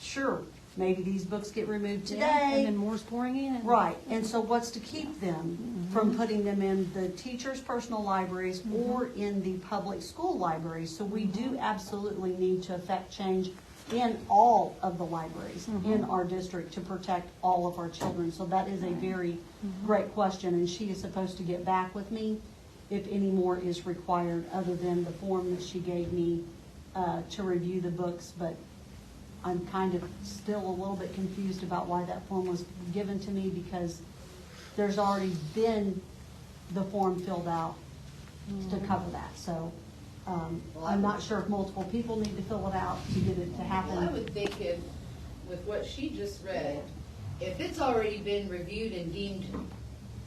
sure, maybe these books get removed And today. then more's pouring in. Right, and so what's to keep them from putting them in the teachers' personal libraries or in the public school libraries? So we do absolutely need to affect change in all of the libraries in our district to protect all of our children. So that is a very great question, and she is supposed to get back with me if any more is required other than the form that she gave me to review the books. But I'm kind of still a little bit confused about why that form was given to me, because there's already been the form filled out to cover that. So I'm not sure if multiple people need to fill it out to get it to happen. Well, I would think if, with what she just read, if it's already been reviewed and deemed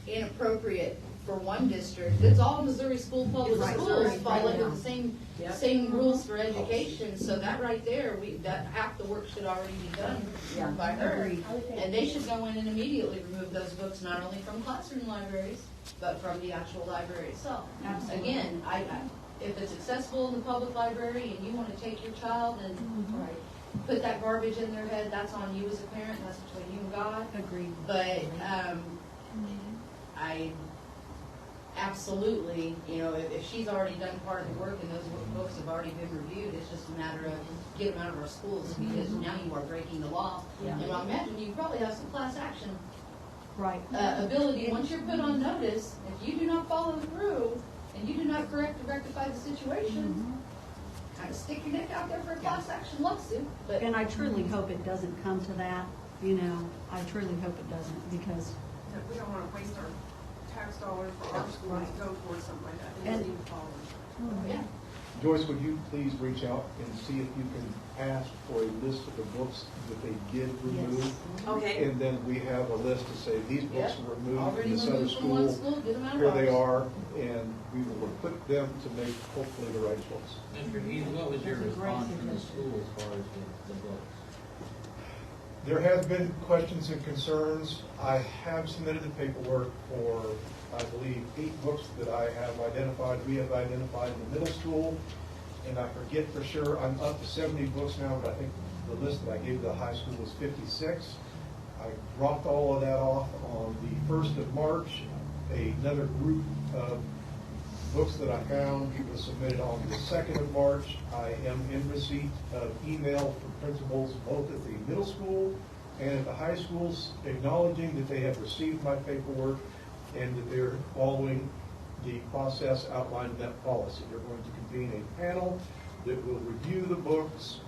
inappropriate for one district, it's all Missouri school public Right. schools Right. fall under Right. the same, Yep. same rules for education. So that right there, that half the work should already be done Yeah. by her. Agreed. And they should go in and immediately remove those books, not only from classroom libraries, but from the actual library itself. Absolutely. Again, if it's accessible in the public library and you want to take your child and put that garbage in their head, that's on you as a parent, that's between you and God. Agreed. But, I absolutely, if she's already done part of the work and those books have already been reviewed, it's just a matter of get them out of our schools, because now you are breaking the law. Yeah. And I imagine you probably have some class action Right. ability. Once you're put on notice, if you do not follow through and you do not correct or rectify the situation, kind of stick your neck out there for a class action lawsuit. But And I truly hope it doesn't come to that, I truly hope it doesn't, because That we don't wanna waste our tax dollars for our schools to go towards something like that. They And- need to follow. yeah. Joyce, would you please reach out and see if you can ask for a list of the books that they did remove? Okay. And then we have a list to say, these books Yep. were removed Already from this other removed from one school. school, get them out of Here they ours. are, and we will equip them to make hopefully the right choice. Mr. Hughes, what was your That's a great response from the suggestion. school as far as the books? There has been questions and concerns. I have submitted the paperwork for, I believe, 8 books that I have identified, we have identified in the middle school. And I forget for sure, I'm up to 70 books now, but I think the list that I gave the high school was 56. I dropped all of that off on the 1st of March. Another group of books that I found was submitted on the 2nd of March. I am in receipt of email from principals both at the middle school and at the high schools acknowledging that they have received my paperwork and that they're following the process outlined in that policy. They're going to convene a panel that will review the books.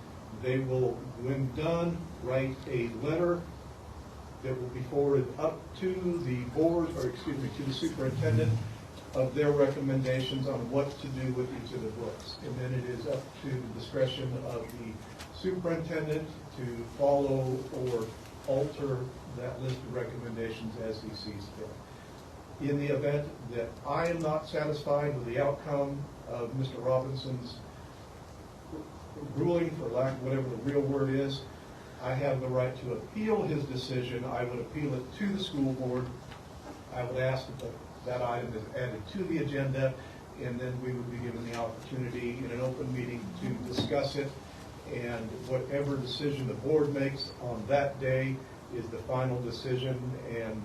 They will, when done, write a letter that will be forwarded up to the board, to the superintendent of their recommendations on what to do with each of the books. And then it is up to the discretion of the superintendent to follow or alter that list of recommendations as he sees fit. In the event that I am not satisfied with the outcome of Mr. Robinson's ruling, for lack of whatever the real word is, I have the right to appeal his decision. I would appeal it to the school board. I would ask that that item is added to the agenda, and then we would be given the opportunity in an open meeting to discuss it. And whatever decision the board makes on that day is the final decision, and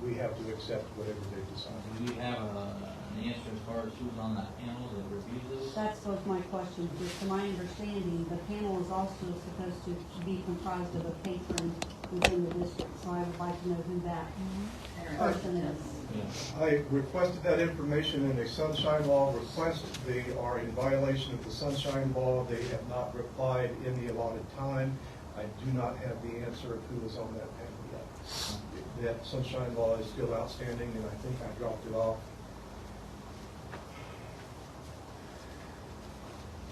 we have to accept whatever they decide. Do you have an answer as far as who's on that panel that reviews those? that was my question. Because to my understanding, the panel is also supposed to be comprised of a patron within the district. So I would like to know who that person is. Yeah. I requested that information in a sunshine law request. They are in violation of the sunshine law. They have not replied in the allotted time. I do not have the answer of who is on that panel yet. That sunshine law is still outstanding, and I think I dropped it off.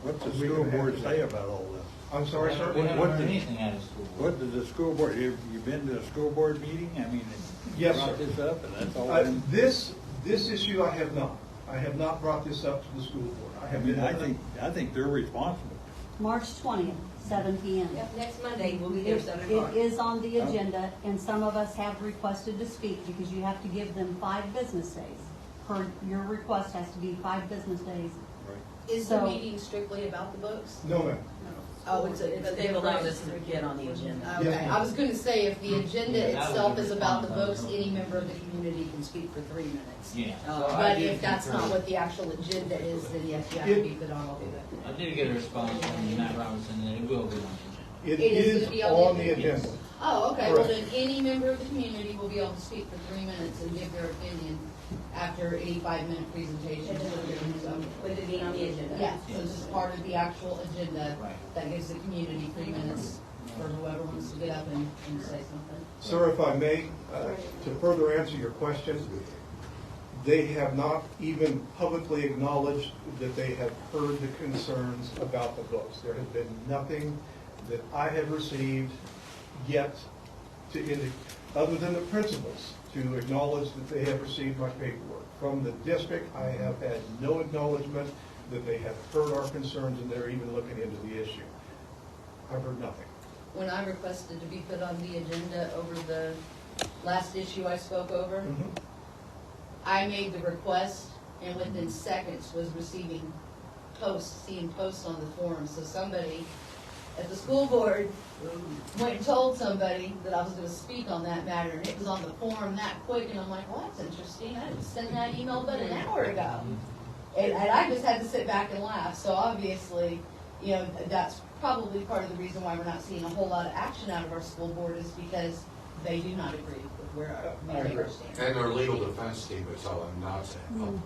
What's the school board say about all this? I'm sorry, sir? We haven't What heard did- anything out of the school board. What did the school board, have you been to a school board meeting? I mean, Yes, brought sir. this up and that's all. This issue I have not. I have not brought this up to the school board. I I have mean, been. I think they're responsible. March 20th, 7 p.m. Yep, next Monday, we'll be there 7 o'clock. It is on the agenda, and some of us have requested to speak because you have to give them 5 business days. Your request has to be 5 business days. Is the So- meeting strictly about the books? No, ma'am. Oh, it's a, But they've allowed us to get on the agenda. okay, Yes, I was gonna say, if the agenda Yeah, that was itself a is about the response books, on any member of the community can speak for 3 minutes. Yeah. Oh, So I But did if that's concur. not what the actual agenda is, then yes, you have to be put on all of that. I did get a response from Matt Robinson, and it will be on the agenda. it It is is gonna be on the agenda. Oh, okay, well Correct. then, any member of the community will be able to speak for 3 minutes and give their opinion after any 5-minute presentation. So, Would it be on the agenda? yeah, so this is part of the actual agenda Right. that gives the community 3 minutes for whoever wants to get up and say something. Sir, if I may, to further answer your question, they have not even publicly acknowledged that they have heard the concerns about the books. There has been nothing that I have received yet other than the principals, to acknowledge that they have received my paperwork. From the district, I have had no acknowledgement that they have heard our concerns and they're even looking into the issue. I've heard nothing. When I requested to be put on the agenda over the last issue I spoke over, Mhm. I made the request and within seconds was receiving seeing posts on the forum. So somebody at the school board went and told somebody that I was gonna speak on that matter, and it was on the forum that quick, and I'm like, well, that's interesting, I didn't send that email but an hour ago. And I just had to sit back and laugh, so obviously, you know, that's probably part of the reason why we're not seeing a whole lot of action out of our school board is because they do not agree with where I agree. our stand. And their legal defense team would tell them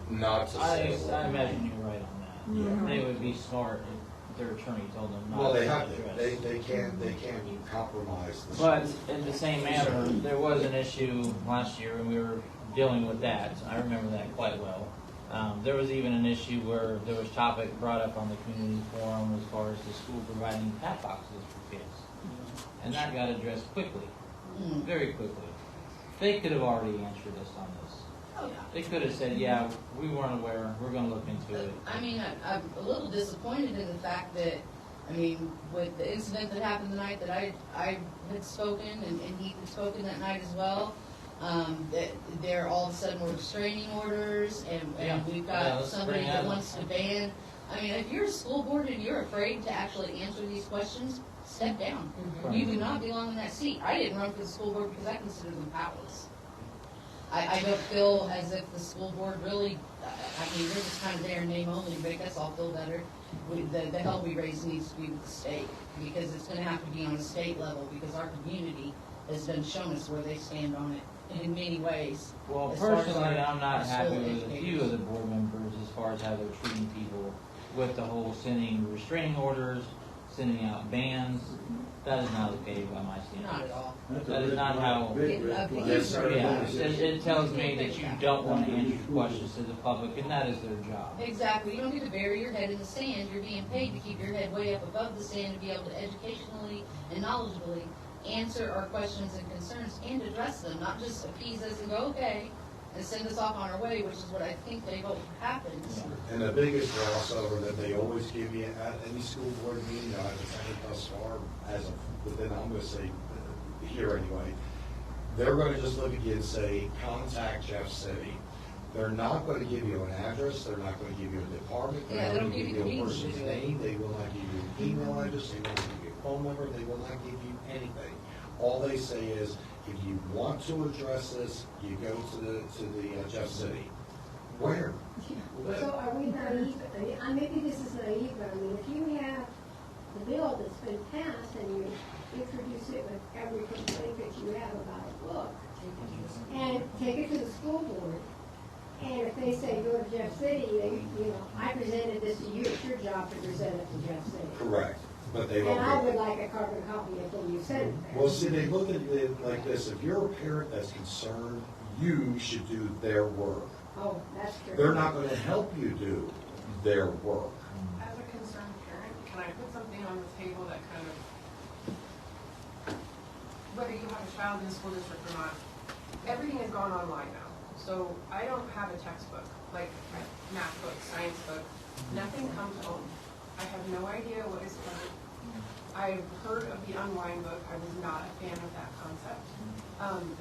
not to I say. I imagine you're right on that. They would be smart if their attorney told them not Well, to they have address. to, they can't compromise the. But in the same manner, there was an issue last year when we were dealing with that. I remember that quite well. There was even an issue where there was topic brought up on the community forum as far as the school providing pat boxes for kids. And that got addressed quickly, very quickly. They could have already answered us on this. Oh, yeah. They could have said, yeah, we weren't aware, we're gonna look into it. I mean, I'm a little disappointed in the fact that, I mean, with the incident that happened the night that I had spoken, and he had spoken that night as well, that there all of a sudden were restraining orders, and Yeah. we've Yeah, got let's somebody bring that that wants to ban. I mean, if you're a school board and you're afraid to actually answer these questions, step down. You do not belong in that seat. I didn't run for the school board because I consider them powerless. I don't feel as if the school board really, I mean, they're just kind of there in name only, but I guess I'll feel better. The hell we raise needs to be with the state, because it's gonna have to be on a state level, because our community has done shown us where they stand on it in many ways. Well, as far as personally, our- I'm not our happy school with a few educators. of the board members as far as how they're treating people with the whole sending restraining orders, sending out bans. That is not okay by my Not standards. at all. That is not how, Yes, sir. yeah, it tells me that you don't want to answer questions to the public, and that is their job. Exactly. You don't get to bury your head in the sand. You're being paid to keep your head way up above the sand to be able to educationally and knowledgeably answer our questions and concerns and address them, not just appease us and go, okay, and send us off on our way, which is what I think they hope happens. And the biggest crossover that they always give you at any school board meeting, I've attended thus far, as of within, I'm gonna say, here anyway, they're gonna just look at you and say, contact Jeff City. They're not gonna give you an address, they're not gonna give you a department, Yeah, they're they not don't gonna give give you you a convenience to person's do it. name, they will not give you an email address, they won't give you a phone number, they will not give you anything. All they say is, if you want to address this, you go to the Jeff City. Where? So are we naive? Maybe this is naive, but I mean, if you have the bill that's been passed and you introduce it with every complaint that you have about a book, and take it to the school board, and if they say go to Jeff City, I presented this to you, it's your job to present it to Jeff City. Correct, but they don't. And I would like a carbon copy of when you send it there. Well, see, they look at it like this, if you're a parent that's concerned, you should do their work. Oh, that's true. They're not gonna help you do their work. As a concerned parent, can I put something on the table that kind of, whether you have a child in the school district or not, everything has gone online now. So I don't have a textbook, like my math book, science book, nothing comes home. I have no idea what is covered. I've heard of the Unwind book, I was not a fan of that concept.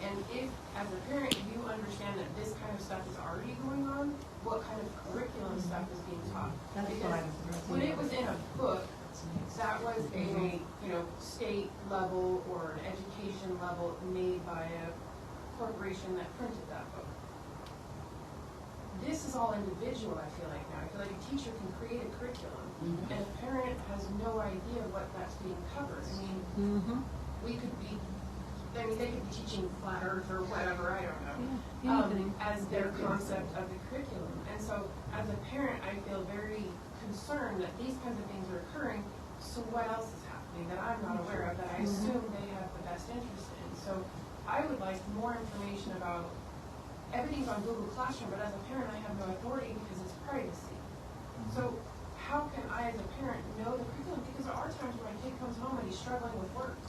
And if, as a parent, you understand that this kind of stuff is already going on, what kind of curriculum stuff is being taught? That's Because what I was when it was in a book, That was a, state level or an education level made by a corporation that printed that book. This is all individual, I feel like now. I feel like a teacher can create a curriculum, and a parent has no idea what that's being covered. I mean, they could be teaching flat earth or whatever, I don't know, as their concept of the curriculum. And so, as a parent, I feel very concerned that these kinds of things are occurring. So what else is happening that I'm not aware of that I assume they have the best interest in? So I would like more information about, everything's on Google Classroom, but as a parent I have no authority because it's privacy. So how can I as a parent know the curriculum? Because there are times when my kid comes home and he's struggling with work.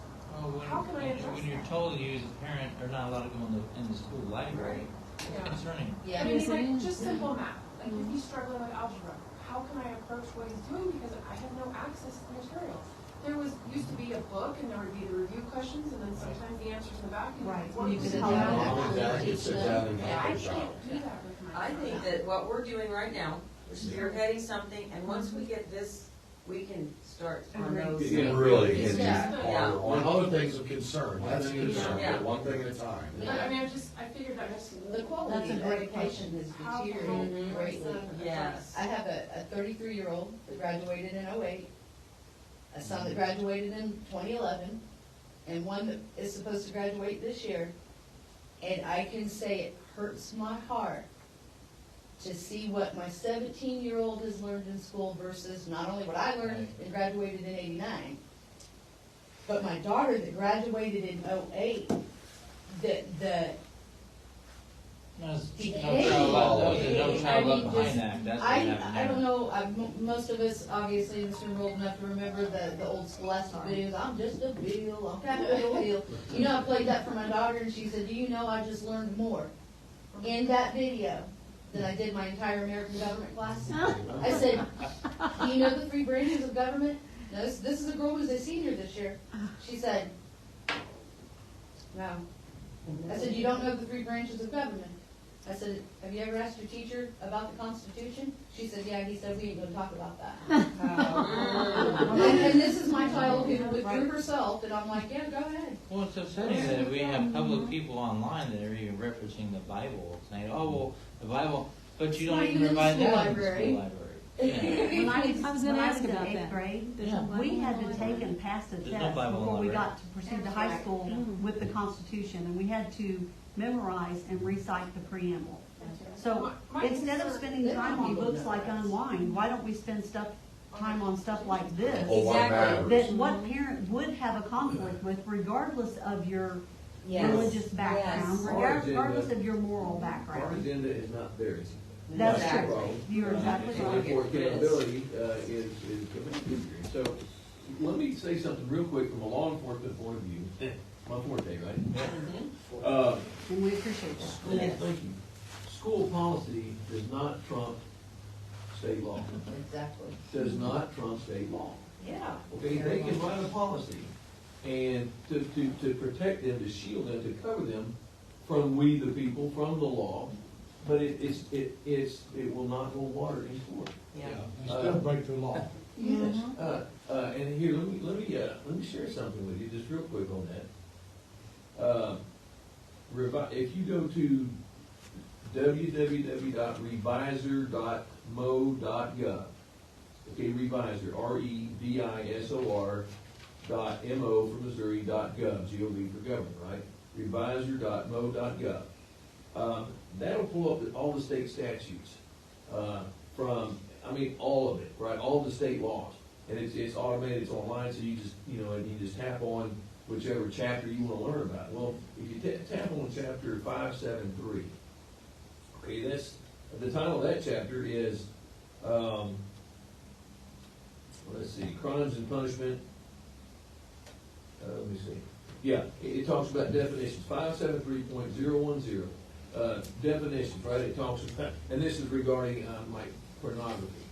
How can I address When you're that? told you as a parent are not allowed to go in the school library, it's concerning. Yeah. I mean, like, just simple math. Like, if he's struggling with algebra, how can I approach what he's doing? Because I have no access to the material. There used to be a book, and there would be the review questions, and then sometimes the answers in the back. And Right. what You was could it? tell them. I can't do that with my I think that what we're doing right now, we're spearheading something, and once we get this, we can start on those. It really is Yeah. on other things of concern, that's concern, Yeah. but one thing at a time. But, I mean, I figured that was The quality That's of a great education has How can deteriorated I greatly. Yes. I have a 33-year-old that graduated in '08, a son that graduated in 2011, and one that is supposed to graduate this year. And I can say it hurts my heart to see what my 17-year-old has learned in school versus not only what I learned and graduated in '89, but my daughter that graduated in '08, There's Decay. no child left just- behind that. That's what happened I there. don't know, most of us, obviously, in this room are old enough to remember the old Scholastic videos, I'm just a Bill, I'm Capital Bill. You know, I played that for my daughter, and she said, do you know I just learned more in that video than I did my entire American government class? I said, do you know the 3 branches of government? No, this is a girl who's a senior this year. She said, no. I said, you don't know the 3 branches of government? I said, have you ever asked your teacher about the Constitution? She said, yeah. He said, we ain't gonna talk about that. And this is my child who withdrew herself, and I'm like, yeah, go ahead. Well, it's upsetting that we have public people online that are even referencing the Bible, saying, "Oh, well, the Bible," but you don't It's even not even provide in the that school in the library. school library. Yeah. When I was gonna ask in about 8th that. grade, There's Yeah. no we had Bible to in take the and pass a There's no test Bible in before we the got to proceed to high school with the Constitution, and we had to memorize and recite the preamble. So instead of spending time on books like Unwind, why don't we spend time on stuff like this? Oh, what matters? That what parent would have a conflict with regardless of your religious background, Yes. regardless of your moral Our background. agenda is not theirs. That's Exactly. true. You're exactly So right. therefore, accountability is the main issue. So let me say something real quick from a law enforcement point of view. My forte, right? And we appreciate that. School, thank you. School policy does not trump state law. Exactly. Does not trump state law. Yeah. Okay, they can write a policy and to protect them, to shield them, to cover them from we the people, from the law, but it will not hold water in court. Yeah. They still break the law. Yes. And here, let me share something with you, just real quick on that. If you go to www.revisor.mo.gov, okay, revisor, revisor.mo for Missouri.gov, G-O-V for government, right? Revisor.mo.gov. That'll pull up all the state statutes from, all of it, right? All the state laws. And it's automated, it's online, so you just tap on whichever chapter you want to learn about. Well, if you tap on chapter 573, okay, that's, the title of that chapter is, let's see, crimes and punishment. Let me see. Yeah, it talks about definitions, 573.010, definitions, right? It talks about, and this is regarding like pornography.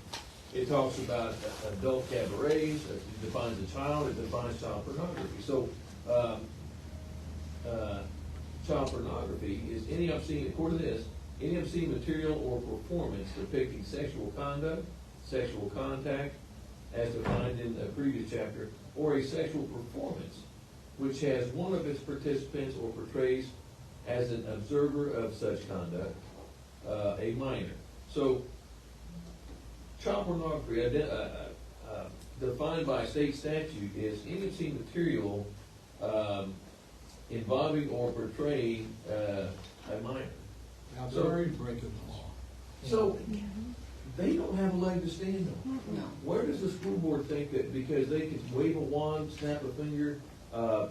It talks about adult cabarets, it defines a child, it defines child pornography. So, child pornography is any obscene, according to this, any obscene material or performance depicting sexual conduct, sexual contact, as defined in the previous chapter, or a sexual performance which has one of its participants or portrays as an observer of such conduct, a minor. So, child pornography, defined by state statute, is any obscene material involving or portraying a minor. Now, So- they're already breaking the law. So, they don't have a leg to stand on. No. Where does the school board think that because they can wave a wand, snap a finger,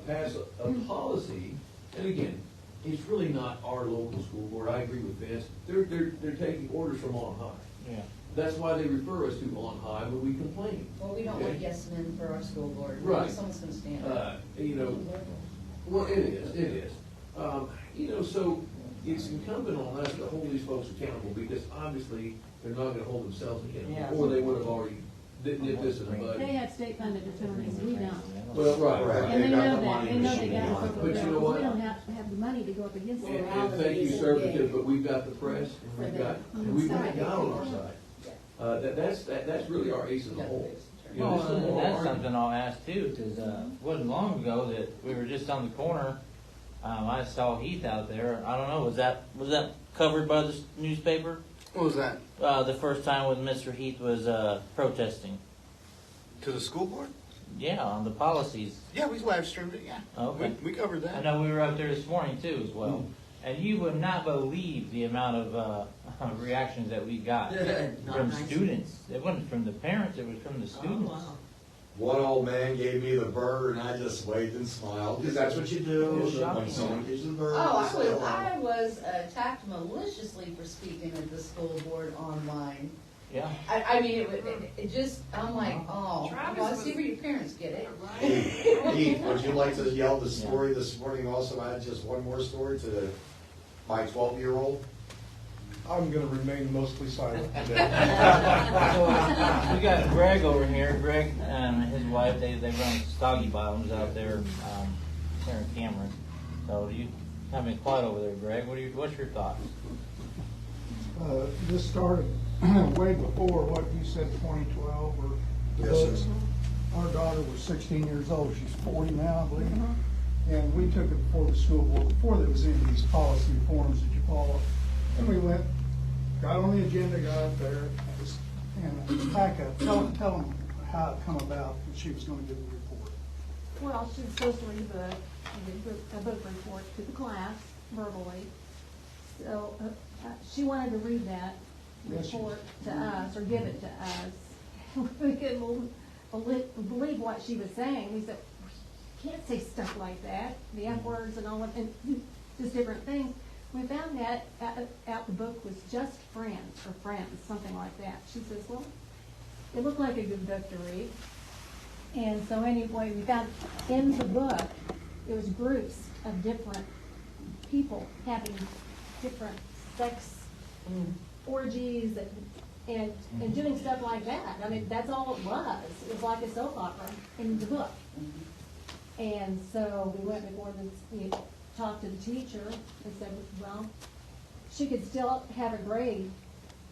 pass a policy, and again, it's really not our local school board, I agree with Vince, they're taking orders from on high. Yeah. That's why they refer us to on high when we complain. Well, we don't want yes men for our school board. Right. Someone's gonna stand up. You know, well, it is. You know, so it's incumbent on us to hold these folks accountable, because obviously, they're not gonna hold themselves accountable, or they would have already nipped this in the bud. They have state funded attorneys, we don't. Well, right. And they They've got know the that, money they know they machine got on to it. go But you know what? we don't have the money to go up against And, it. and thank you, sir, because, but we've got the press, and we've got God on our side. That's really our ace in the hole. You know, Well, this is the and moral that's argument. something I'll ask too, because it wasn't long ago that we were just on the corner. I saw Heath out there. I don't know, was that covered by the newspaper? What was that? The first time when Mr. Heath was protesting. To the school board? Yeah, on the policies. Yeah, we live streamed it, yeah. Okay. We covered that. I know we were up there this morning too as well. Hmm. And you would not believe the amount of reactions that we got Not from nice. students. It wasn't from the parents, it was from the students. One old man gave me the bird, and I just waved and smiled, because that's what you do It's shocking. when someone gives you the bird. Oh, you say hello. I was attacked maliciously for speaking at the school board online. Yeah. I mean, it just, I'm like, oh, Travis well, I was- see where your parents get it. Heath, would you like to yell the story this morning also? I had just one more story to my 12-year-old. I'm gonna remain mostly silent today. We got Greg over here. Greg and his wife, they run Stoggy Bottoms out there, there in Cameron. So you have been quiet over there, Greg. What's your thoughts? This started way before what you said, 2012, or the Yes, sir. books. Our daughter was 16 years old, she's 40 now, I believe. And we took it before the school board, before there was any of these policy forms that you follow. And we went, got on the agenda, got up there, and back up, tell them how it come about that she was gonna give a report. Well, she was supposed to read a book report to the class verbally. So she wanted to read that Yes, she report to us, or give it to us. We couldn't believe what she was saying. We said, "You can't say stuff like that, the F words and all of, and just different things." We found that out the book was just friends, or friends, something like that. She says, well, it looked like a good book to read. And so anyway, we found in the book, it was groups of different people having different sex orgies and doing stuff like that. I mean, that's all it was. It was like a soap opera in the book. And so we went before talked to the teacher and said, well, she could still have a grade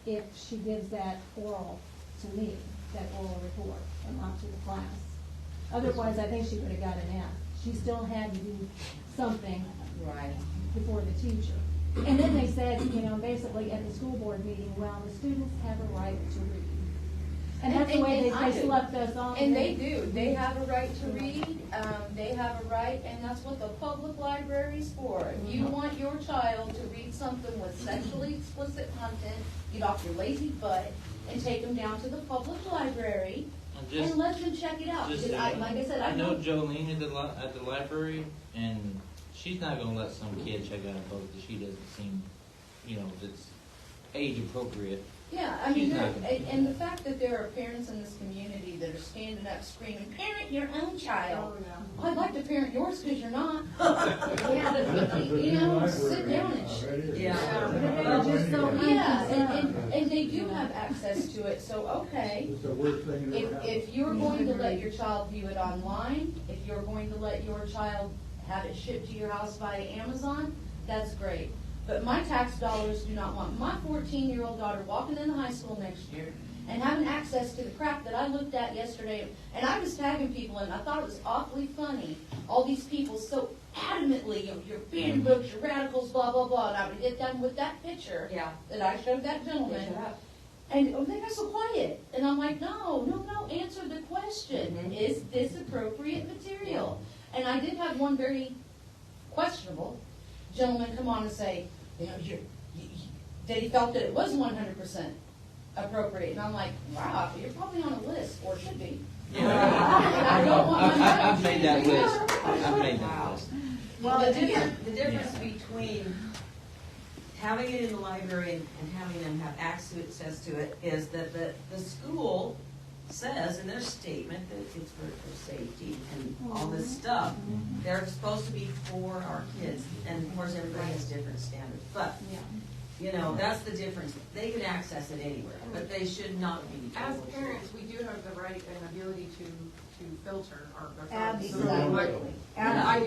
if she gives that oral to me, that oral report, and not to the class. Otherwise, I think she would have got an F. She still had to do something Right. before the teacher. And then they said, basically at the school board meeting, well, the students have a right to read. And that's the way I they do. slept us all. And they do. They have a right to read. They have a right, and that's what the public library is for. If you want your child to read something with sexually explicit content, get off your lazy butt and take them down to the public library and let them check it out. Just Because like I said, I know Jolene at the library, and she's not gonna let some kid check out a book that she doesn't seem, that's age appropriate. Yeah, I mean, She's not gonna- and the fact that there are parents in this community that are standing up screaming, parent your own child. I'd like to parent yours because you're not. Sit down and and they do have access to it, so okay. It's the worst thing that ever happened. If you're going to let your child view it online, if you're going to let your child have it shipped to your house via Amazon, that's great. But my tax dollars do not want my 14-year-old daughter walking into high school next year and having access to the crap that I looked at yesterday. And I was tagging people, and I thought it was awfully funny. All these people so adamantly, you're banning books, you're radicals, blah, blah, blah. And I would get done with that picture that I showed that gentleman. And they got so quiet. And I'm like, no, answer the question. Is this appropriate material? And I did have one very questionable gentleman come on and say, that he felt that it was 100% appropriate. And I'm like, wow, you're probably on a list, or should be. I've made that list. I've made that list. Well, the difference between having it in the library and having them have access to it is that the school says in their statement that it's for safety and all this stuff. They're supposed to be for our kids, and of course everybody has different standards. But that's the difference. They can access it anywhere, but they should not be. As parents, we do have the right and ability to filter our Absolutely.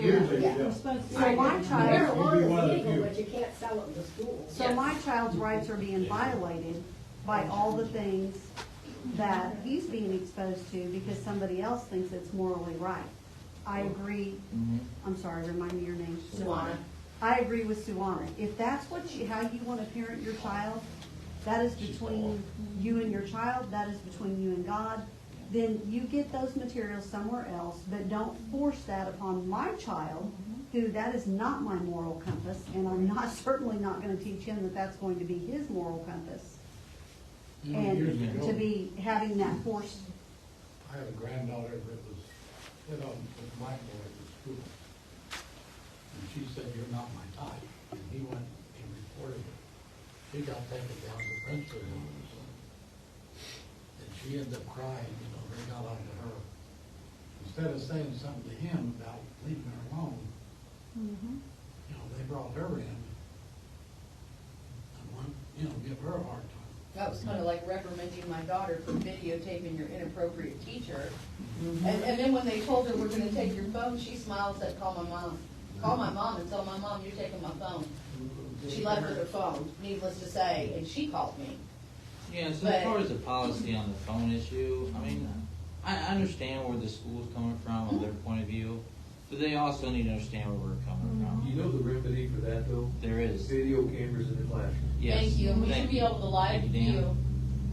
Usually, Yeah. yeah. So my child, Marijuana is legal, but you can't sell it in the schools. so my child's rights are being violated by all the things that he's being exposed to because somebody else thinks it's morally right. I agree. I'm sorry, remind me your name. Suwana. I agree with Suwana. If that's how you want to parent your child, that is between you and your child, that is between you and God, then you get those materials somewhere else, but don't force that upon my child, who that is not my moral compass, and I'm certainly not going to teach him that that's going to be his moral compass. And to be having that forced. I had a granddaughter that was hit on with my boy at school. And she said, "You're not my type." And he went and reported it. She got taken down to the principal's office. And she ended up crying, they got onto her. Instead of saying something to him about leaving her alone, they brought her in and give her a hard time. That was kind of like reprimanding my daughter for videotaping your inappropriate teacher. And then when they told her, we're going to take your phone, she smiled and said, call my mom. Call my mom and tell my mom you're taking my phone. She left her the phone, needless to say, and she called me. Yeah, so as far as the policy on the phone issue, I mean, I understand where the school's coming from, or their point of view, but they also need to understand where we're coming from. You know the remedy for that, though? There is. Video cameras in the classroom. Yes. Thank you, and we should be able to live Thank you, Dan. view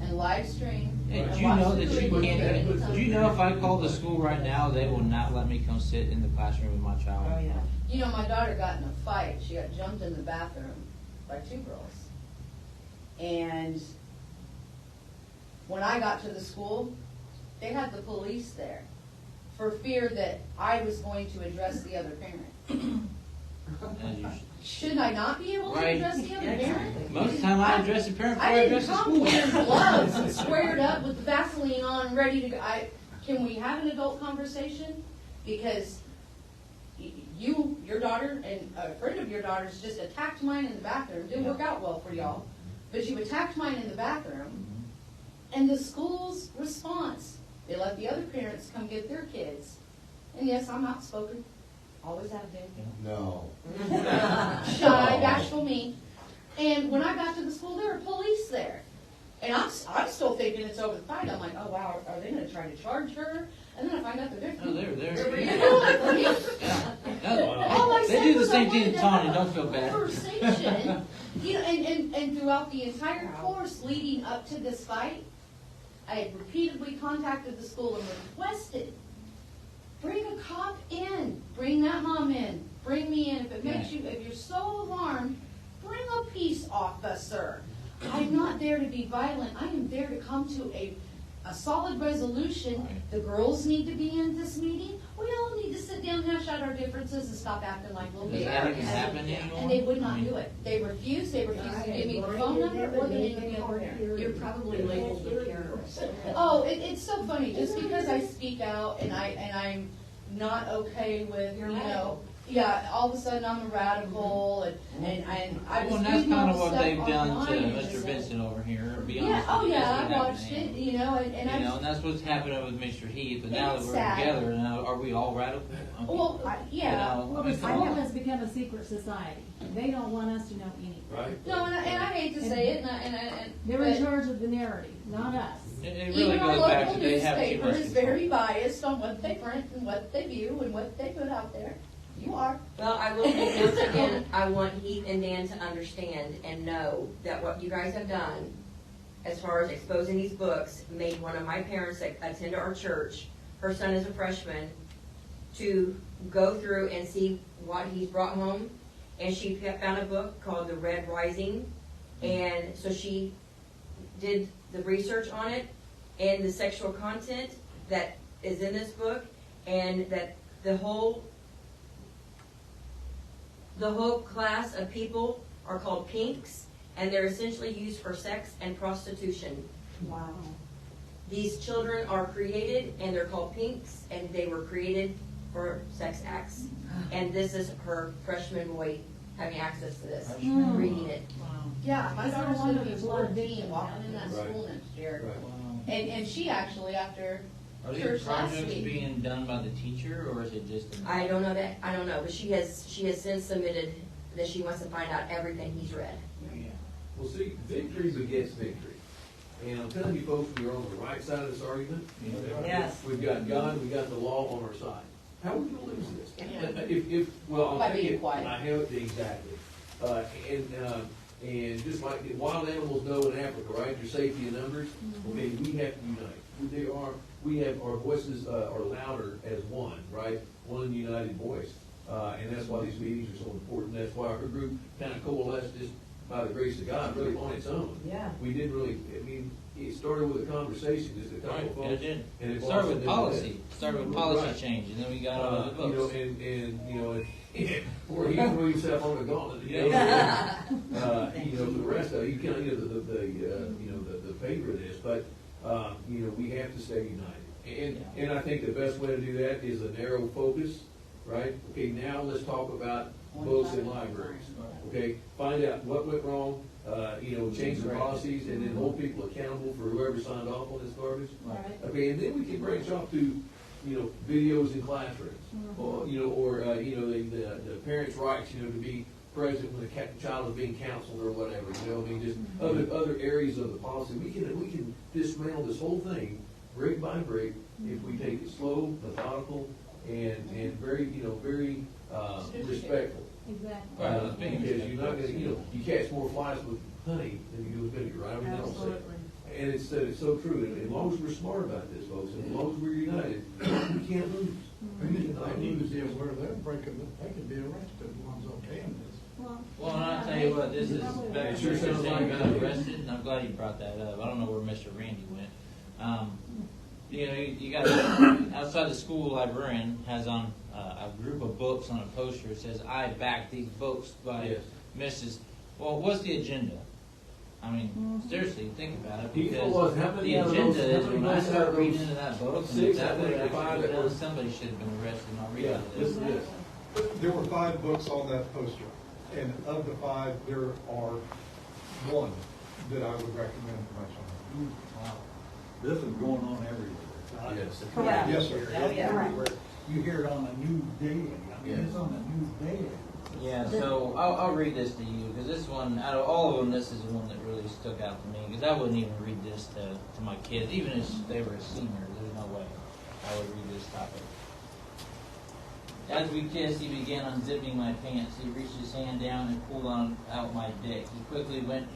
and live stream. Hey, and do you watch know the that you curriculum can't, anytime. do you know if I call the school right now, they will not let me come sit in the classroom with my child? Oh, yeah. You know, my daughter got in a fight. She got jumped in the bathroom by two girls. And when I got to the school, they had the police there for fear that I was going to address the other parent. As you Shouldn't I not be able to Right. address the other parent? Most of the time I address the parent before I I address didn't the come school. wearing gloves and squared up with the Vaseline on, ready to go. Can we have an adult conversation? Because your daughter and a friend of your daughter's just attacked mine in the bathroom. Didn't work out well for y'all, but you attacked mine in the bathroom. And the school's response, they let the other parents come get their kids. And yes, I'm outspoken. Always have been. No. Shy, bashful me. And when I got to the school, there were police there. And I'm still thinking it's over the fight. I'm like, oh wow, are they going to try to charge her? And then I find out they're there. No, they're there. All I They said do the was same I thing wanted to to Tony, have don't a feel bad. Conversation, and throughout the entire course leading up to this fight, I had repeatedly contacted the school and requested, bring a cop in, bring that mom in, bring me in. If it makes you, if you're so alarmed, bring a peace officer. I'm not there to be violent. I am there to come to a solid resolution. Right. The girls need to be in this meeting. We all need to sit down, hash out our differences, and stop acting like little Does babies. that even happen anymore? And they would not I mean, do it. They refused. They refused to give me the phone number or the name of the other parent. You're probably labeled the terrorist. Oh, it's so funny. Just because I speak out and I'm not okay with, yeah, all of a sudden I'm a radical, and I Well, was and that's reading all kind of the what stuff they've done to online, and Mr. it's like- Vincent over here, to be Yeah, honest oh with you. yeah, That's I what happened watched to him. it, you know, and You know, I, and that's what's happening with Mr. Heath, but And now that it's we're sad. together, now, are we all radical? well, yeah. You know, Well, I mean, the come school on. has become a secret society. They don't want us to know anything. Right? No, and I hate to say it, and They're in but charge of the narrative, not us. It really even our goes back local to they have too newspaper much is control. very biased on what they print and what they view and what they put out there. You are. Well, I will, once again, I want Heath and Dan to understand and know that what you guys have done, as far as exposing these books, made one of my parents that attend our church, her son is a freshman, to go through and see what he's brought home. And she found a book called The Red Rising. And so she did the research on it and the sexual content that is in this book, and that the whole class of people are called pinks, and they're essentially used for sex and prostitution. Wow. These children are created, and they're called pinks, and they were created for sex acts. And this is her freshman boy having access to this, reading it. Yeah, my It's no daughter's wonder gonna be there's a lot of 14, victims walking out in that there. school next year. Right. And she actually, after Are these church last projects week. being done by the teacher, or is it just? I don't know that, I don't know, but she has since submitted that she wants to find out everything he's read. Yeah. Well, see, victory begets victory. And I'm telling you folks, we're on the right side of this argument. Yes. We've got God, we've got the law on our side. How are we gonna lose this? Yeah. Well, I'll By tell being you, quiet. I have, exactly. And just like the wild animals know in Africa, right, your safety in numbers, okay, we have to unite. We have, our voices are louder as one, right? One united voice. And that's why these meetings are so important. That's why our group kind of coalesced just by the grace of God, really on its own. Yeah. We didn't really, I mean, it started with a conversation, just a couple Right, of folks. it did. And it Started with blossomed into policy, this. started with policy Right. change, and then we got all the You know, books. or he threw himself on the gauntlet, you know. For the rest of it, you can't, the favor of this, but, we have to stay united. And I think the best way to do that is a narrow focus, right? Okay, now let's talk about books and libraries, okay? Find out what went wrong, change the policies, and then hold people accountable for whoever signed off on this garbage. Right. Okay, and then we can branch off to, videos in classrooms, or, the parents' rights, to be present when the child is being counseled or whatever, just other areas of the policy. We can dismantle this whole thing brick by brick if we take it slow, methodical, and very, respectful. Exactly. Right. Because you're not gonna, you catch more flies with honey than you do with vinegar, right? I mean, that'll say it. Absolutely. And it's so true, and as long as we're smart about this, folks, and as long as we're united, we can't lose. We cannot They need to lose. be aware they're breaking, they could be arrested, the ones okay in this. Well, and I'll tell you what, this is, back It to sure Mr. sounds saying like got that. arrested, and I'm glad you brought that up. I don't know where Mr. Randy went. You got, outside the school librarian has on a group of books on a poster. It says, "I back these books by Yes. Mrs." Well, what's the agenda? I mean, seriously, think about it, He because was, how many the of those- agenda how is many when I books out start of reading those into that book, and six, if that I would think, actually five go that down, were- somebody should have been arrested and not read Yeah, it. this is it. There were 5 books on that poster, and of the 5, there are 1 that I would recommend for my child. Wow. This is going on everywhere. Yes. Correct. Yes, sir. Oh, yeah. Everywhere. You hear it on the news daily. I mean, it's on the news daily. Yeah, so I'll read this to you, because this one, out of all of them, this is the one that really stuck out to me, because I wouldn't even read this to my kids, even if they were a senior. There's no way I would read this topic. As we kissed, he began unzipping my pants. He reached his hand down and pulled out my dick. He quickly went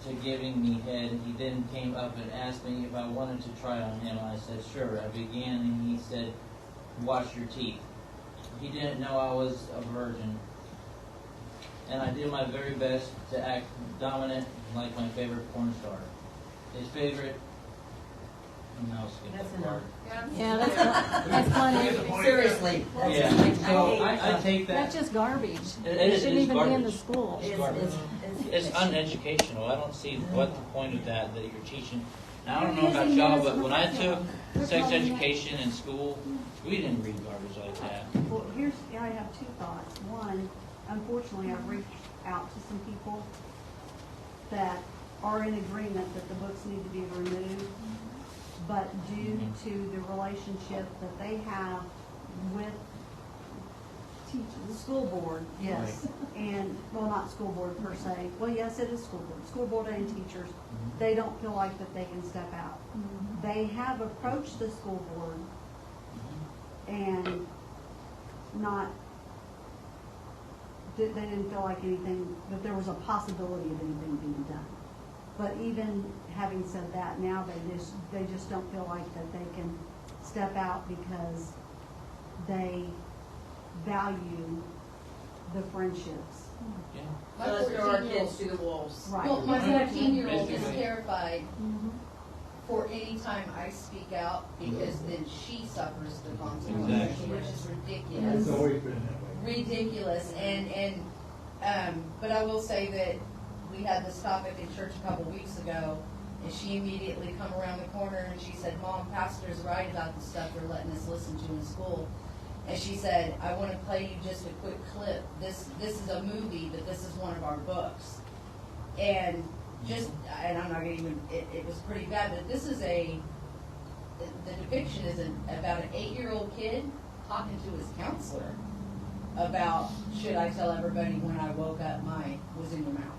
to giving me head. He then came up and asked me if I wanted to try on him. I said, sure. I began, and he said, wash your teeth. He didn't know I was a virgin, and I did my very best to act dominant like my favorite porn star. His favorite... No, skip That's that part. Yeah, that's plenty. Seriously. Yeah, so I take that... That's just garbage. It It is shouldn't even be in the garbage. school. It's uneducational. I don't see what the point of that you're teaching. Now, I don't know about y'all, but when I took sex education in school, we didn't read garbage like that. Well, I have two thoughts. One, unfortunately, I've reached out to some people that are in agreement that the books need to be removed, but due to the relationship that they have with the school board, yes, and, well, not school board per se, well, yes, it is school board and teachers, they don't feel like that they can step out. They have approached the school board and they didn't feel like anything, that there was a possibility of anything being done. But even having said that, now they just don't feel like that they can step out because they value the friendships. Yeah. My Let's throw our 14-year-old kids to the wolves. Right. Well, my 14-year-old is Basically. terrified for any time I speak out because then she suffers the consequences, Exactly. which is It's ridiculous. always been that way. Ridiculous. But I will say that we had this topic in church a couple weeks ago, and she immediately come around the corner and she said, "Mom, pastor's right about the stuff they're letting us listen to in school." And she said, "I want to play you just a quick clip. This is a movie, but this is one of our books." And I'm not going to even, it was pretty bad, but this is the depiction is about an 8-year-old kid talking to his counselor about, should I tell everybody when I woke up mine was in your mouth?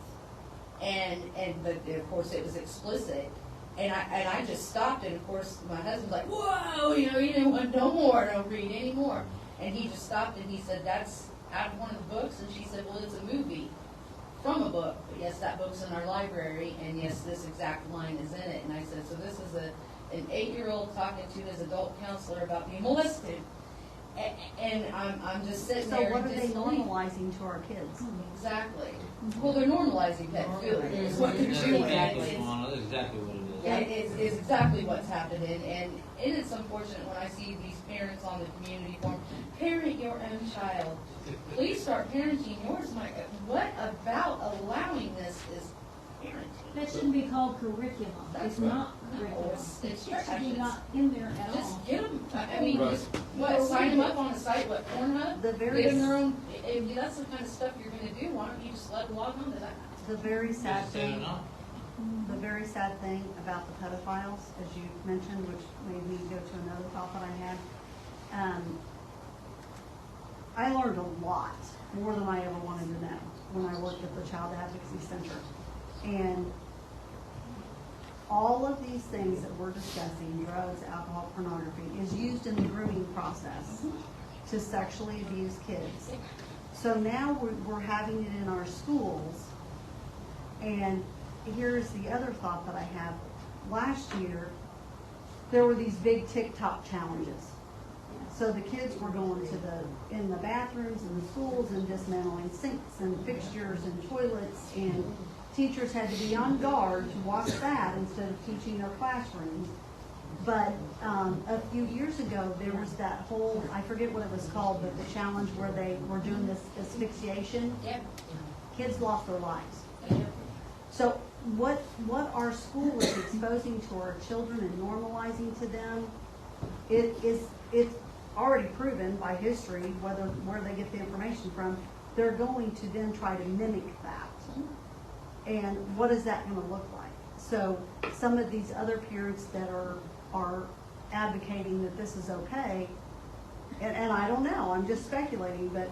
But of course it was explicit. And I just stopped, and of course my husband's like, "Whoa, you didn't want no more, don't read anymore." And he just stopped and he said, "That's out of one of the books." And she said, "Well, it's a movie from a book, but yes, that book's in our library, and yes, this exact line is in it." And I said, "So this is an 8-year-old talking to his adult counselor about being molested." And I'm just sitting So there what in are they disbelief. normalizing to our kids? Exactly. Well, they're normalizing pedophilia is what they're doing. Exactly, Lana, that's exactly what it is. Yeah, it's exactly what's happening, and it's unfortunate when I see these parents on the community forum, parent your own child. Please start parenting yours. What about allowing this is parenting? That shouldn't be called curriculum. It's not curriculum. It's It should trash. be not in there at all. Just get them, I mean, Right. just, sign them up on a site, Pornhub? The very- Give them their own, if that's the kind of stuff you're gonna do, why don't you just let them log on to that? The very sad Just set it thing, up. the very sad thing about the pedophiles, as you mentioned, which made me go to another thought that I had. I learned a lot, more than I ever wanted to know, when I worked at the Child Advocacy Center. And all of these things that we're discussing, drugs, alcohol, pornography, is used in the grooming process to sexually abuse kids. So now we're having it in our schools. And here's the other thought that I have. Last year, there were these big TikTok challenges. So the kids were going in the bathrooms and the schools and dismantling sinks and fixtures and toilets, and teachers had to be on guard to watch that instead of teaching their classrooms. But a few years ago, there was that whole, I forget what it was called, but the challenge where they were doing this asphyxiation. Yep. Kids lost their lives. So what our school is exposing to our children and normalizing to them, it's already proven by history, where they get the information from, they're going to then try to mimic that. And what is that going to look like? So some of these other parents that are advocating that this is okay, and I don't know, I'm just speculating, but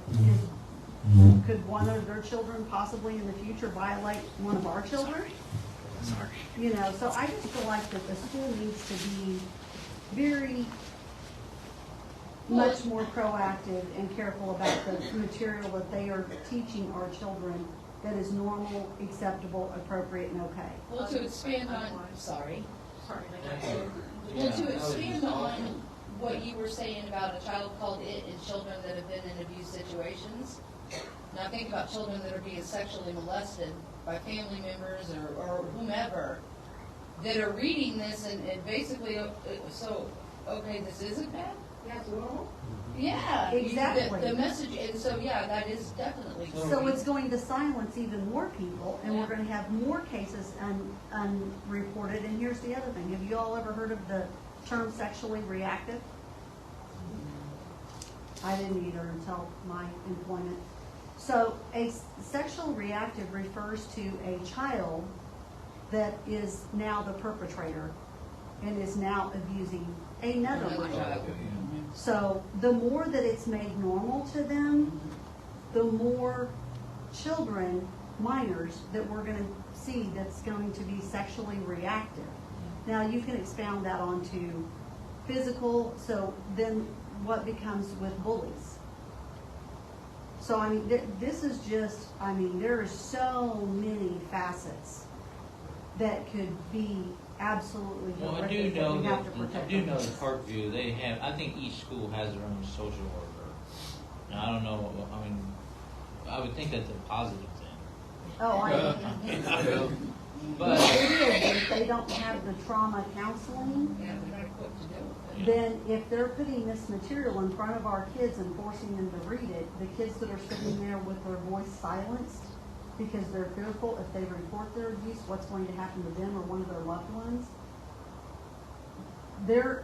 could one of their children possibly in the future violate one of our children? Sorry. So I just feel like that the school needs to be very much more proactive and careful about the material that they are teaching our children that is normal, acceptable, appropriate, and okay. Well, to expand on, sorry. Yeah, Well, to I was expand just on talking. what you were saying about a child called it and children that have been in abuse situations. Now think about children that are being sexually molested by family members or whomever that are reading this and basically, so, okay, this isn't bad? That's normal? Yeah. Exactly. The message, and so, yeah, that is definitely. So it's going to silence even more people, and we're gonna have more cases unreported. And here's the other thing, have you all ever heard of the term sexually reactive? I didn't either until my employment. So a sexual reactive refers to a child that is now the perpetrator and is now abusing another minor. So the more that it's made normal to them, the more children, minors, that we're gonna see that's going to be sexually reactive. Now, you can expound that onto physical, so then what becomes with bullies? So, I mean, this is just, I mean, there are so many facets that could be absolutely Well, I horrific do that know we have to that, protect. I do know our that kids. Parkview, they have, I think each school has their own social worker. Now, I don't know, I mean, I would think that's a positive thing. Oh, I But, It is, if they don't have the trauma counseling, Yeah, but that's what to do with it. then if they're putting this material in front of our kids and forcing them to read it, the kids that are sitting there with their voice silenced because they're fearful if they report their abuse, what's going to happen to them or one of their loved ones, they're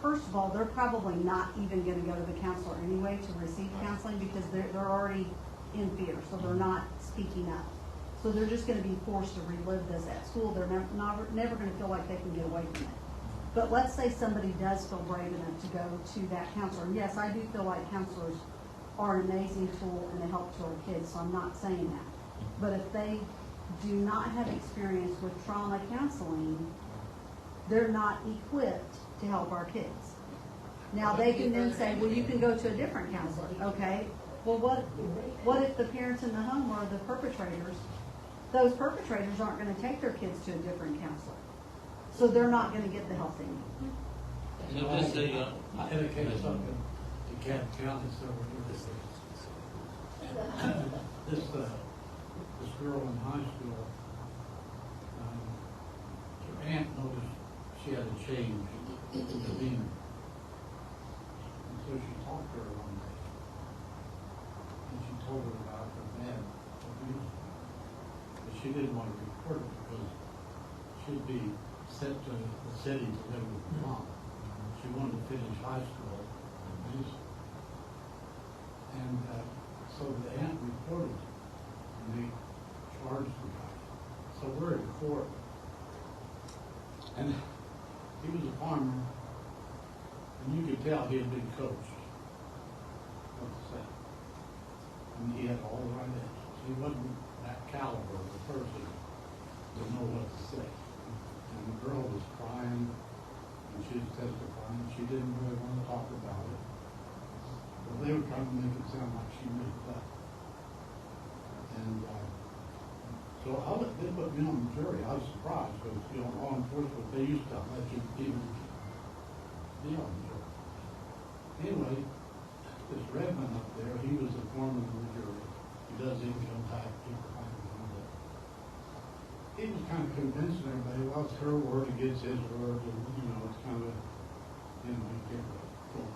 first of all, they're probably not even gonna go to the counselor anyway to receive counseling because they're already in fear, so they're not speaking up. So they're just gonna be forced to relive this at school. They're never gonna feel like they can get away from it. But let's say somebody does feel brave enough to go to that counselor. And yes, I do feel like counselors are an amazing tool and a help to our kids, so I'm not saying that. But if they do not have experience with trauma counseling, they're not equipped to help our kids. Now, they can then say, well, you can go to a different counselor, okay? Well, what if the parents in the home are the perpetrators? Those perpetrators aren't gonna take their kids to a different counselor. So they're not gonna get the help they need. so just so you know, I had a case up in DeKalb County several years ago. This girl in high school, her aunt noticed she had a change in demeanor. And so she talked to her one day. And she told her about her bad abuse. But she didn't want to report it because she'd be sent to the city to live with her mom. She wanted to finish high school and finish it. And so the aunt reported it, and they charged the guy. So we're in court. And he was a farmer, and you could tell he had been coached what to say. And he had all the right answers. He wasn't that caliber of a person to know what to say. And the girl was crying, and she was testifying. She didn't really want to talk about it. But they were trying to make it sound like she made it up. And so they put me on the jury. I was surprised because, law enforcement, they used to let you even be on the jury. Anyway, this Redmond up there, he was the foreman of the jury. He does income tax, people kind of know that. He was kind of convincing everybody, well, it's her word against his word, and, it's kind of, you get cool.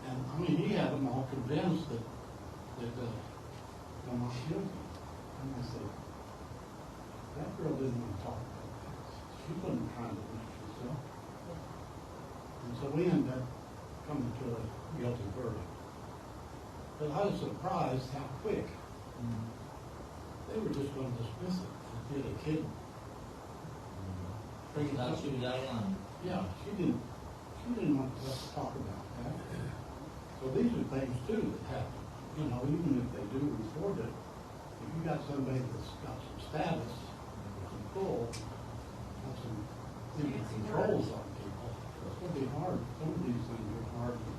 And I mean, he had them all convinced that I'm not guilty. And I said, that girl didn't want to talk about that. She wasn't trying to reach herself. And so we ended up coming to a guilty verdict. But I was surprised how quick they were just going to dismiss it and get a kid. she was out of line. Yeah, she didn't want us to talk about that. So these are things too that happen. Even if they do report it, if you got somebody that's got some status, some pull, got some controls on people, it's gonna be hard. Some of these things are hard to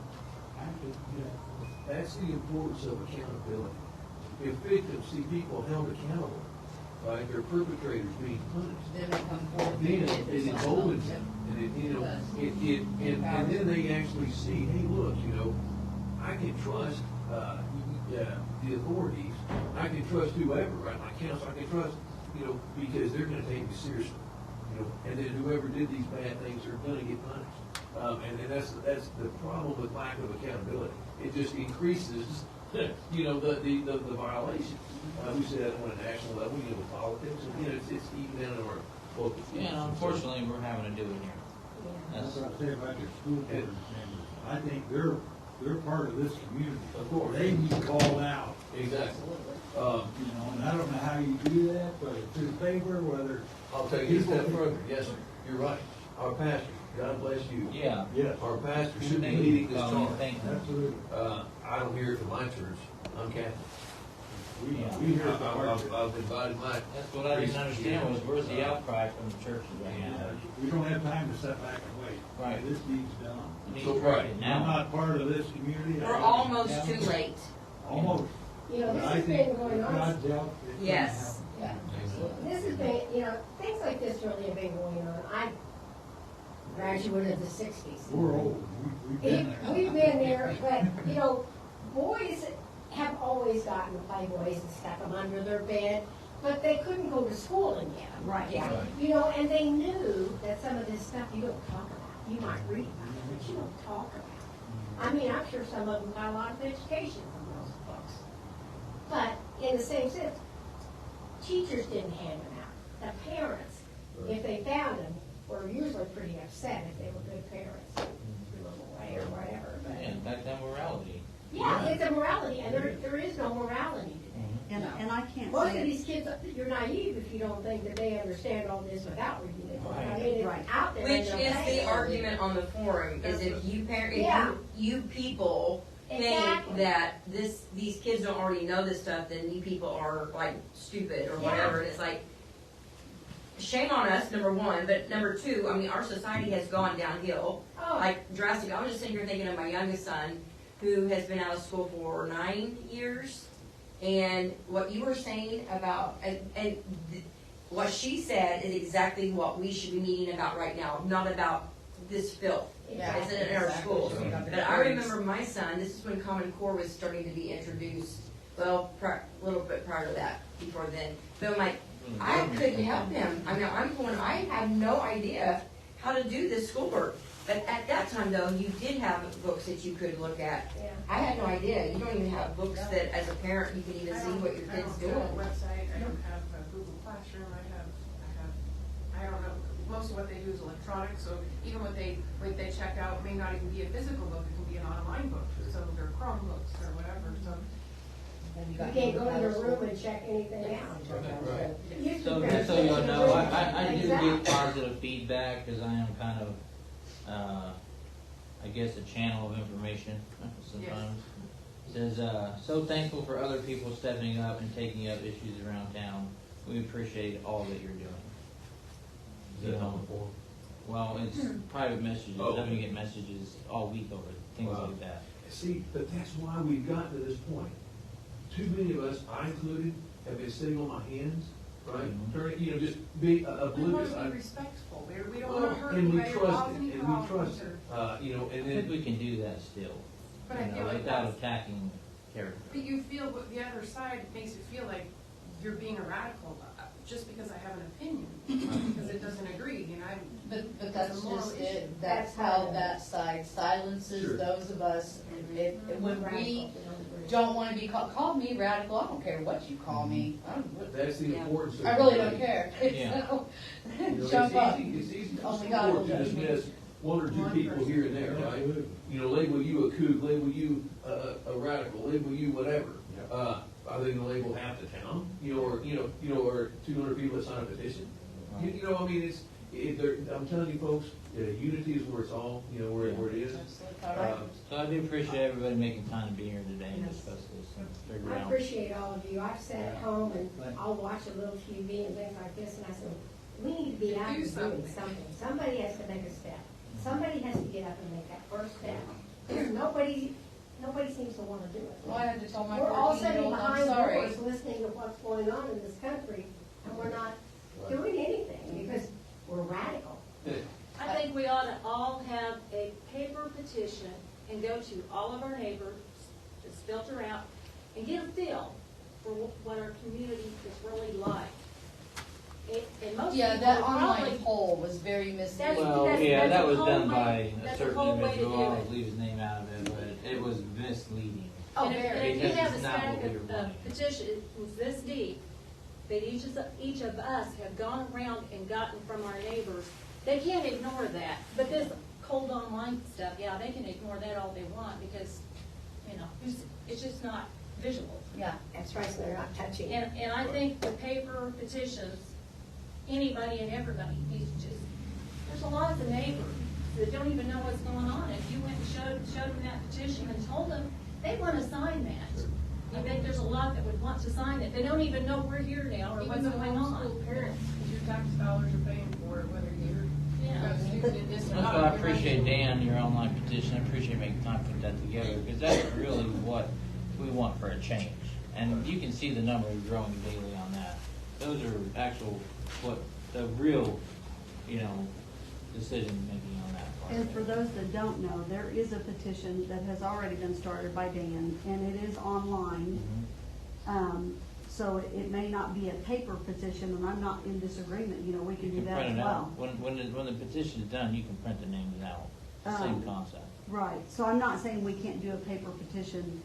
actually get. That's the importance of accountability. If victims see people held accountable, right, their perpetrators being punished, Then they come forward. then it emboldens them, and and then they actually see, hey, look, I can trust the authorities. I can trust whoever, right? My counsel, I can trust, because they're going to take me seriously, and then whoever did these bad things are going to get punished. And that's the problem with lack of accountability. It just increases, you know, the violation. We see that on a national level, you know, with politics, and, you know, it's even down in our local schools. Yeah, and unfortunately, we're having to do it here. That's what I say about your school board members. I think they're part of this community. Of course. They need called out. Exactly. You know, and I don't know how you do that, whether through the paper, whether. I'll take you a step further. Yes, sir. You're right. Our pastor, God bless you. Yeah. Yes. Our pastor should be leading this charge. Absolutely. I don't hear it from my church. I'm Catholic. We hear it from our church. I've invited my. That's what I didn't understand was where's the outcry from the churches right now? We don't have time to sit back and wait. Right. This needs done. We need So, to right. right I'm now. not part of this community. We're almost too late. Almost. You know, But this I has think been going on. God's out. It's gonna Yes. happen. Yeah. This has been, you know, things like this really have been going on. I graduated in the sixties. We're old. We've been there. We've been there, but, you know, boys have always gotten Playboys and stuck them under their bed, but they couldn't go to school and get them. Right. Yeah. You know, and they knew that some of this stuff you don't talk about. You might read about it, but you don't talk about it. I mean, I'm sure some of them got a lot of education from those books. But in the same sense, teachers didn't hand them out. The parents, if they found them, were usually pretty upset if they were good parents. Threw them away or whatever, but. Yeah, back then morality. Yeah, it's a morality, and there is no morality today. And I can't Most say of it. these kids, you're naive if you don't think that they understand all this without reading it. I Right. mean, it's Right. out there. Which in is their the face. argument on the forum, is if you parent, Yeah. if you people think Exactly. that these kids don't already know this stuff, then you people are like stupid or whatever, and it's like, shame on us, number one, but number two, I mean, our society has gone downhill, Oh. like drastically. I was just sitting here thinking of my youngest son, who has been out of school for 9 years, and what you were saying about, what she said is exactly what we should be meeting about right now, not about this filth. Yeah, It's in our exactly. schools. Talking about the But I grades. remember my son, this is when Common Core was starting to be introduced, well, a little bit prior to that, before then. But I'm like, I couldn't help him. I mean, I'm going, I had no idea how to do this schoolwork. But at that time, though, you did have books that you could look at. Yeah. I had no idea. You don't even have books that, as a parent, you can even see what your kid's doing. I don't have a website, I don't have a Google Classroom, I don't know, most of what they do is electronic, so even what they check out may not even be a physical book, it can be an online book, so they're Chromebooks or whatever, so. You can't go to your room and check anything out. Right. You So can just so you all know, I do Exactly. get positive feedback because I am kind of, I guess, a channel of information sometimes. It says, so thankful for other people stepping up and taking up issues around town. We appreciate all that you're doing. Is that on the forum? Well, it's private messages. Oh. I'm gonna get messages all week over it, things Wow. like that. See, but that's why we've gotten to this point. Too many of us, I included, have been sitting on my hands, right? Turning, you know, just being We want oblivious. to be respectful, we don't want to hurt And we anybody or trust cause it, any and we problems trust or. it. You know, I and think we then, can do that still, But I you feel know, like without that's, attacking character. but you feel, what the other side makes it feel like you're being a radical, just because I have an opinion, because it doesn't agree, you know, But that's It's a moral just issue. it, that's how that side silences Sure. those of us, when we don't wanna be call me radical, I don't care what you call me. that's the importance of. I really don't care. Yeah. So, You know, jump up. It's easy for Oh the my God, court to it'll judge me. dismiss one or two people here and there, right? You know, label you a kook, label you a radical, label you whatever. Are they gonna label half the town? You know, or 200 people that sign a petition? You know, I mean, I'm telling you folks, unity is where it's all, you know, where it is. So I do appreciate everybody making time to be here today and discuss this and figure I out. appreciate all of you. I've sat at home and I'll watch a little TV and things like this, and I said, we need to be out and doing something. Somebody has to make a step. Somebody has to get up and make that first step. Nobody seems to want to do it. Well, I had to tell my We're all sitting 14-year-old, I'm behind sorry. doors listening to what's going on in this country, and we're not doing anything because we're radical. I think we ought to all have a paper petition and go to all of our neighbors, just filter out, and get a feel for what our community is really like. and most Yeah, people that would online probably, poll was very misleading. Well, that's yeah, that a was whole done way- by a that's a certain whole way to individual, do I'll it. leave his name out of it, but it was misleading. Oh, and if, very. and if you Because have a it's not stack what we of were wanting. petitions this deep, that each of us have gone around and gotten from our neighbors, they can't ignore that. But this cold online stuff, yeah, they can ignore that all they want because, you know, it's just not visual. Yeah. That's right, so they're not touching. And I think the paper petitions, anybody and everybody needs to just, there's a lot of neighbors that don't even know what's going on. If you went and showed them that petition and told them, they want to sign that. I think there's a lot that would want to sign it. They don't even know we're here now or what's Even the going on. homeschool parents, because your tax dollars are paying for it, whether you're, you've got a student in this or That's not. why I you're appreciate not- Dan, your online petition, I appreciate making time to put that together, because that's really what we want for a change. And you can see the numbers growing daily on that. Those are actual, what, the real, decision making on that part. And for those that don't know, there is a petition that has already been started by Dan, and it is online. So it may not be a paper petition, and I'm not in disagreement, we can do You can that print as it well. out. When the petition's done, you can print the names out. Same concept. Right, so I'm not saying we can't do a paper petition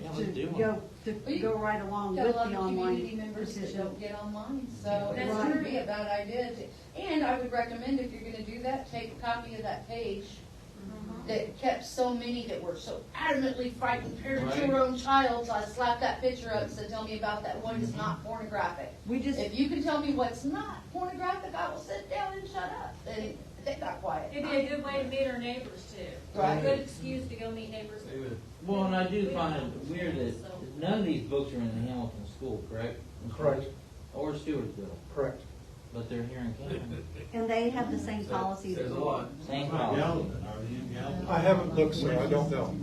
Yeah, to let's do one. go right along Got with a lot the of community online members that petition. don't get online, so it That's wouldn't true. be a bad idea to, and I would recommend if you're gonna do that, take a copy of that page that kept so many that were so adamantly frightened parents of your own child, so I slapped that picture up and said, tell me about that one that's not pornographic. If you can tell me what's not pornographic, I will sit down and shut up, and they got quiet. It'd be a good way to meet our neighbors too. Right. A good excuse to go meet neighbors. Well, and I do find it weird that none of these books are in the Hamilton school, correct? Correct. Or Stewartsville, Correct. but they're here in Camden. And they have the same policy. There's a lot. Same By policy. Galvin, are you in Galvin? I haven't looked, sir, I don't know.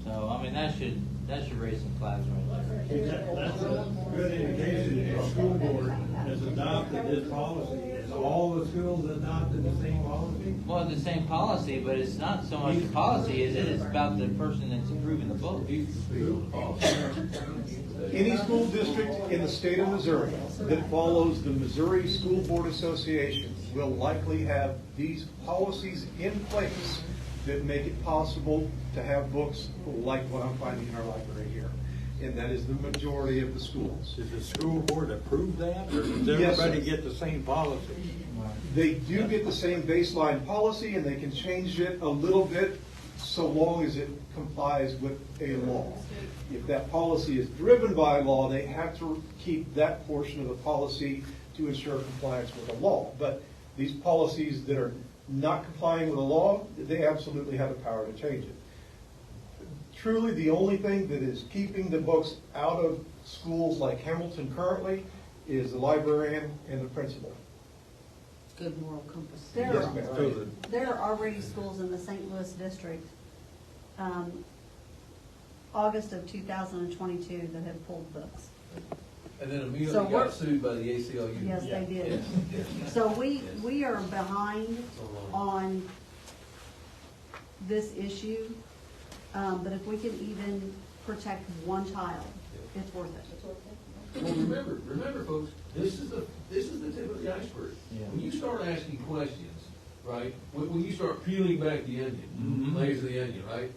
So, I mean, that should raise some flags right there. That's a good indication the school board has adopted this policy. Has all the schools adopted the same policy? Well, the same policy, but it's not so much the policy as it is about the person that's approving the book. Any school district in the state of Missouri that follows the Missouri School Board Association will likely have these policies in place that make it possible to have books like what I'm finding in our library here. And that is the majority of the schools. Does the school board approve that, or does Yes, sir. everybody get the same policy? They do get the same baseline policy, and they can change it a little bit so long as it complies with a law. If that policy is driven by law, they have to keep that portion of the policy to ensure compliance with the law. But these policies that are not complying with the law, they absolutely have the power to change it. Truly, the only thing that is keeping the books out of schools like Hamilton currently is the librarian and the principal. Good moral compass. There Yes, are- ma'am. There are already schools in the St. Louis district, August of 2022, that have pulled books. And then So immediately we're- got sued by the ACLU. Yes, they did. Yeah. So we are behind on this issue, but if we can even protect one child, it's worth it. Well, remember, folks, this is the tip of the iceberg. Yeah. When you start asking questions, right, when you start peeling back the onion, layers of the onion, right,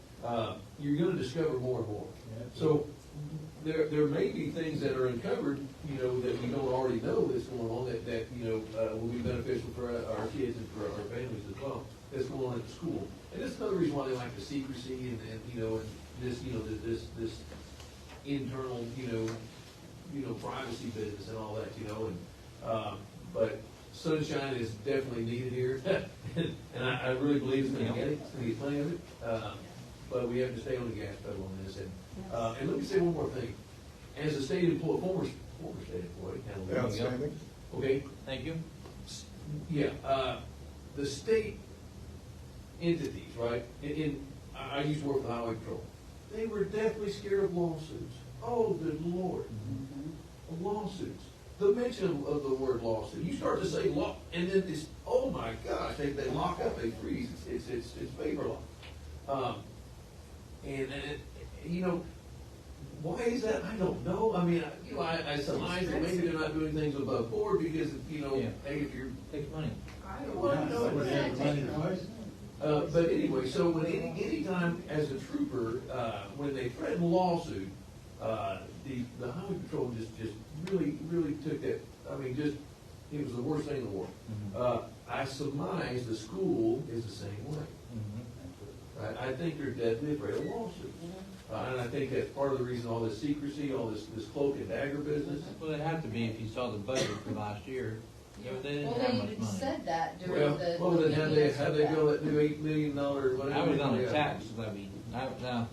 you're gonna discover more and more. So, there may be things that are uncovered, that we don't already know that's going on, that will be beneficial for our kids and for our families as well, that's going on at the school. And that's another reason why they like the secrecy and this internal, privacy business and all that, but sunshine is definitely needed here. And I really believe it's gonna get it, it's gonna get plenty of it, but we have to stay on the gas pedal on this. And let me say one more thing. As a state employee, former state employee, now let me go. Outstanding. Okay, Thank you. yeah, the state entities, right, I used to work for the highway patrol. They were deathly scared of lawsuits. Oh, good Lord. Lawsuits. The mention of the word lawsuit, you start to say law, and then it's, oh my gosh, they lock up, they freeze, it's paper law. why is that? I don't know. I mean, I surmise that maybe they're not doing things above board because, hey, if you're. Takes money. I don't Well, know. no, but anyway, so when anytime as a trooper, when they threaten a lawsuit, the highway patrol just really took that, it was the worst thing in the world. I surmise the school is the same way. I think they're deathly afraid of lawsuits. And I think that's part of the reason all this secrecy, all this cloak and dagger business. Well, it'd have to be if you saw the budget for last year. Yeah, but they didn't Well, have they much even money. said that during the. Well, then have they built that new $8 million whatever? I was on they the got? tax levy. Now,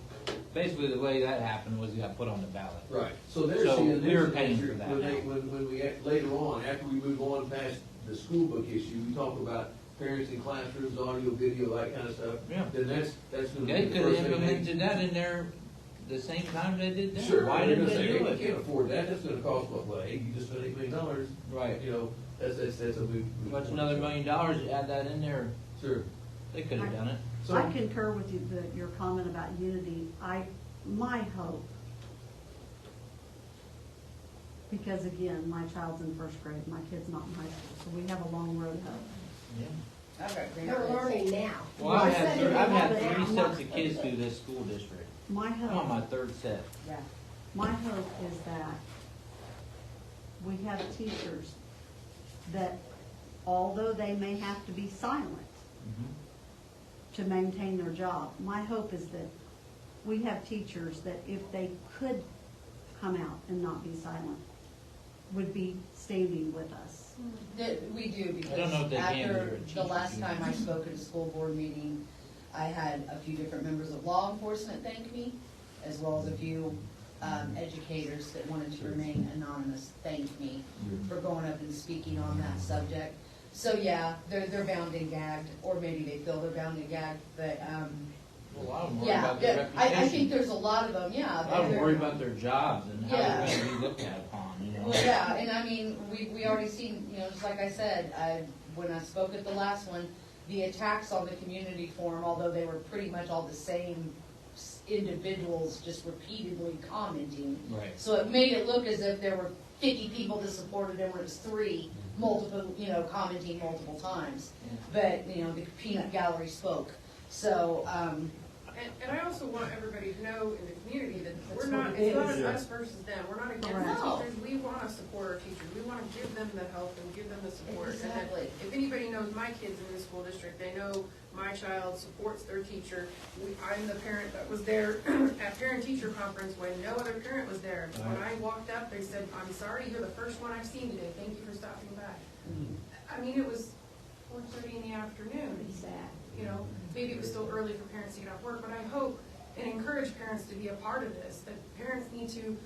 basically the way that happened was you got put on the ballot. Right, so they're So seeing we were this paying issue for that. when we, later on, after we move on past the school book issue, we talk about parents in classrooms, audio, video, that kind of stuff. Yeah. Then that's gonna be They the could first have thing they. implemented that in there the same time they did that. Sure, Why they're didn't gonna they say, do hey, it? you can't afford that, that's gonna cost, well, hey, you just spent $8 million. Right. That's a big. What's another $1 million, you add that in there, Sure. they could have done it. So- I concur with you, your comment about unity. My hope, because again, my child's in first grade, my kid's not in high school, so we have a long road ahead. I've got They're grandkids. learning now. Well, I've Instead had of having three that- sets of kids through this school district. My I'm on my hope, third set. my hope is that we have teachers that, although they may have to be silent to maintain their job, my hope is that we have teachers that if they could come out and not be silent, would be standing with us. That we do, I don't know if because they can, they're after a the teacher last union. time I spoke at a school board meeting, I had a few different members of law enforcement thank me, as well as a few educators that wanted to remain anonymous thank me for going up and speaking on that subject. So yeah, they're bound and gagged, or maybe they feel they're bound and gagged, but Well, a lot of them worry yeah, about their reputation. I think there's a lot of them, yeah. A lot of them they're- worry about their jobs and how Yeah. they're gonna be looked at upon, Well, yeah, and I mean, we already seen, just like I said, when I spoke at the last one, the attacks on the community forum, although they were pretty much all the same individuals just repeatedly commenting. Right. So it made it look as if there were 50 people that supported him, where it was 3, multiple, commenting multiple times. But, the peanut gallery spoke. So, And I also want everybody to know in the community that That's we're not, what it it's not is. an us versus them. We're not against Correct. the teachers. We want to support our teachers. We want to give them the help and give them the support. And that Exactly. if anybody knows my kids in the school district, they know my child supports their teacher. I'm the parent that was there at parent-teacher conference when no other parent was there. When I walked up, they said, "I'm sorry, you're the first one I've seen today. Thank you for stopping by." I mean, it was 4:30 in the afternoon. Pretty sad. Maybe it was still early for parents to get off work, but I hope and encourage parents to be a part of this, that parents need to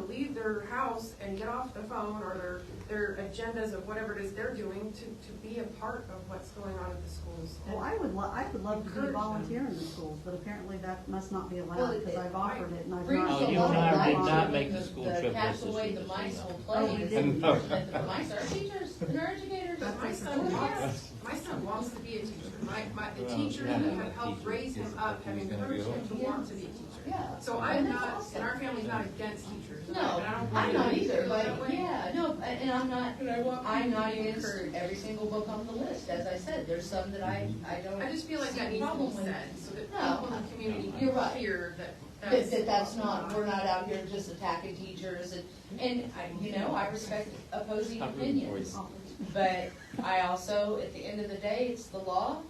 leave their house and get off the phone or their agendas of whatever it is they're doing to be a part of what's going on at the schools. Well, I would love to Encourage be them. volunteer in the schools, but apparently that must not be Well, allowed, because I've offered it and I've brings not. Oh, a you lot and of I light did not to make the school trip cats this away week. the mice will Oh, play. we is didn't. that the mice are teachers, and they're educators. But my son wants to be a teacher. The Well, teachers yeah, that yeah, have helped teacher raise him is- up have he's gonna encouraged be him to want to be a teacher. Yeah. So And I'm that's not, awesome. and our family's not against teachers. and No, I don't I'm not believe either, it but that way. yeah, no, and I'm not, But I want I'm people not to be against encouraged. every single book on the list, as I said, there's some that I don't. I just feel like that see needs to problem be with. said, so that No, people in the community you're can right. hear that That's not, we're not out here just attacking teachers, and I respect opposing Not rooting for opinions. you. But I also, at the end of the day, it's the law.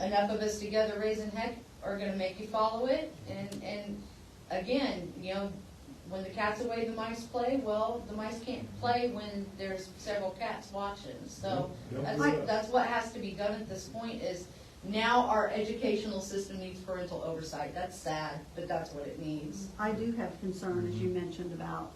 Enough of us together raising heck are gonna make you follow it, and again, when the cat's away, the mice play. Well, the mice can't play when there's several cats watching, so that's what has to be done at this point is, now our educational system needs parental oversight. That's sad, but that's what it needs. I do have concern, as you mentioned, about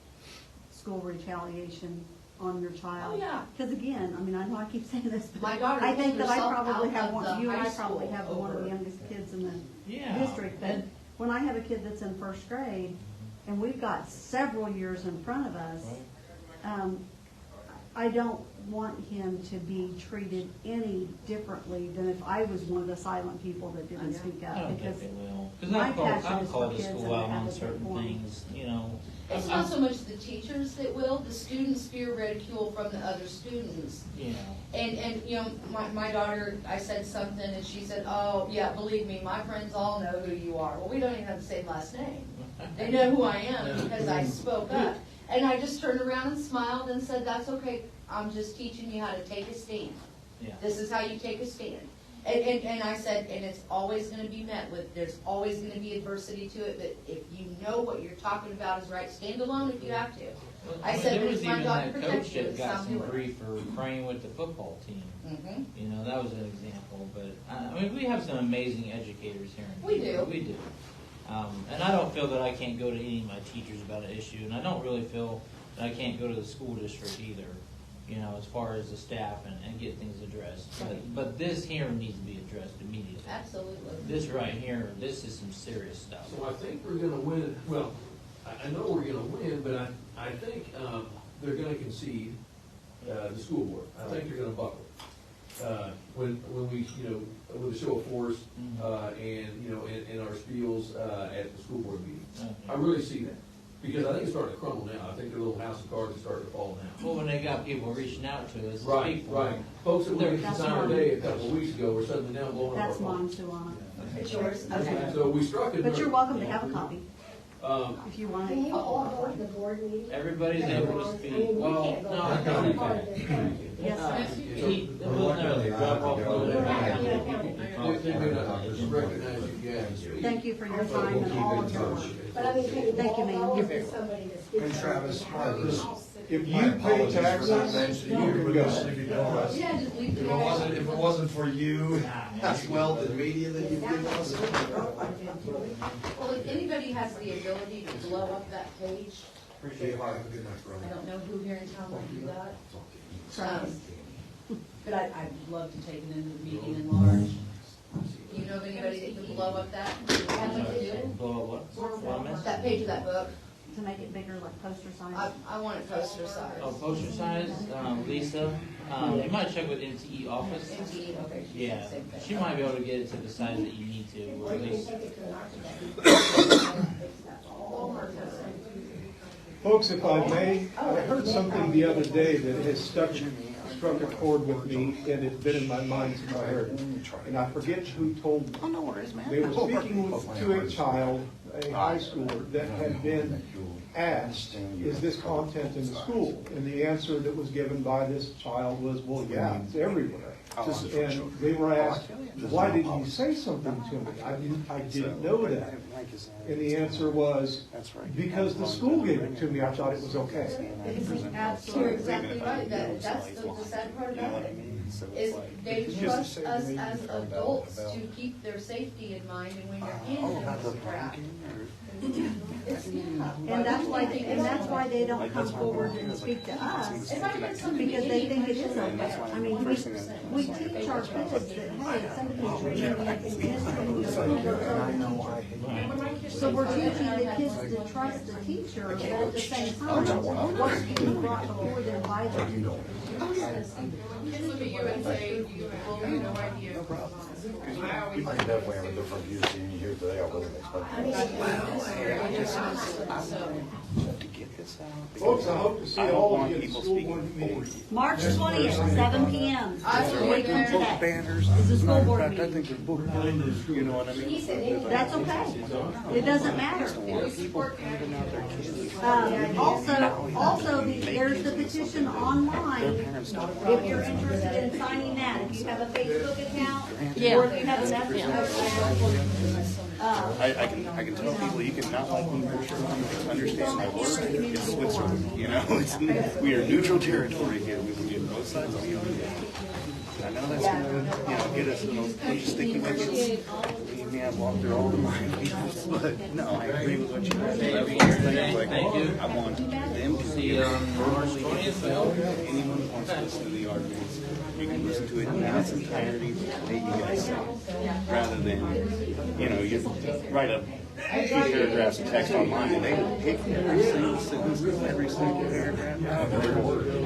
school retaliation on your child. Oh, yeah. Because again, I know I keep saying this, but My daughter I think pulled that I herself probably out have of one, the you and high I probably school have one of over- the youngest kids in the Yeah. district. But when I have a kid that's in first grade, and we've got several years in front of us, I don't want him to be treated any differently than if I was one of the silent people that didn't speak I up, don't because think they will. Because my I've passion is for called the kids and school out on advocate certain for 'em. things, you know. It's not so much the teachers that will, the students fear ridicule from the other students. You know. And, you know, my daughter, I said something and she said, oh, yeah, believe me, my friends all know who you are. Well, we don't even have the same last name. They know who I am because I spoke up. And I just turned around and smiled and said, that's okay, I'm just teaching you how to take a stand. Yeah. This is how you take a stand. And I said, and it's always gonna be met with, there's always gonna be adversity to it, but if you know what you're talking about is right, stand alone if you have to. I said, there but was it's my even job that to coach protect you, that it's got not some doing it. grief for praying with the football team. Mm-hmm. You know, that was an example. But I mean, we have some amazing educators here. We do. We do. And I don't feel that I can't go to any of my teachers about an issue, and I don't really feel that I can't go to the school district either. You know, as far as the staff and get things addressed. But this here needs to be addressed immediately. Absolutely. This right here, this is some serious stuff. So I think we're gonna win, well, I know we're gonna win, but I think, they're gonna concede, the school board. I think they're gonna buckle. When we, you know, with a show of force, and, you know, in our spiels, at the school board meeting. I really see that. Because I think it's starting to crumble now. I think their little house of cards is starting to fall now. Well, when they got people reaching out to us, to Right, speak for right. them. Folks that went to That's Summer mine. Day a couple of weeks ago are suddenly now blowing up our That's phone. mine, Suana. It's yours, okay. So we struck a nerve. But you're welcome to have a copy, Um, if you want Can it. you all go to the board meeting? Everybody's able to speak. I mean, we Well, can't go. no, I That's can't. part of this country. Yes, sir. It was never drop off load. they may not recognize you guys. Thank you for your time and all of your work. But I mean, can you Thank you, all ma'am. go for somebody to speak? And Travis, If you pay taxes, you can go. Yeah, just leave If it wasn't for you, as well, the media that you've given us. Well, if anybody has the ability to blow up that page, Appreciate it. Have a good night, I brother. don't know who here in town will do that. But I'd love to take it into the meeting in large. Do you know of anybody that can blow up that? Blow up what? That page of that book, To make it bigger, like poster size. I want it poster size. Oh, poster size, Lisa, you might check with NTE office. NTE, okay, she said Yeah, the same thing. she might be able to get it to the size that you need to, or Or at you can least. take it to an architect. Folks, if I may, I heard something the other day that has struck a chord with me, and it's been in my mind since I heard it. And I forget who told me. Oh, no worries, man. They were speaking to a child, a high schooler, that had been asked, is this content in the school? And the answer that was given by this child was, well, yeah, it's everywhere. And they were asked, why didn't you say something to me? I didn't know that. And the answer was, because the school gave it to me, I thought it was okay. You're exactly right, that's the sad part about it, is they trust us as adults to keep their safety in mind, and when you're handing them this crap, it's not. And that's why they don't come forward and speak to us, If I had something because to they eat, think it is okay. I mean, we teach our kids that, hey, somebody's reading it in history. So we're teaching the kids to trust the teacher, but at the same time, what's being brought before them by the teacher. Kids look at you and say, you have no idea. No problem. You might definitely have a different view than you here today, I wasn't expecting. To get this out. Folks, I hope to see I don't all of want you at the people school speaking board for meeting. you. March 20th, 7 p.m. I will Wait be till there. today. Banners. Is the school board In fact, I meeting. think they're book banners, you know what I mean? That's okay. It doesn't matter. People handing out their kids. There's the petition online. If you're interested in signing that, if you have a Facebook account, or if you have a message. I can tell people you can not like me for sure, understand my word, it's Switzerland, you know, we are neutral territory here, we can get both sides of the argument. I know that's gonna, get us in those sticky wickets. Believe me, I've walked through all the minefields, but no, I agree with what you said. Thank you. I want them to See you on March verbally 20th. anyone who wants to listen to the arguments, you can listen to it in its entirety, what you guys say, rather than, you write a paragraphs of text online, and they pick every single sentence, every single paragraph,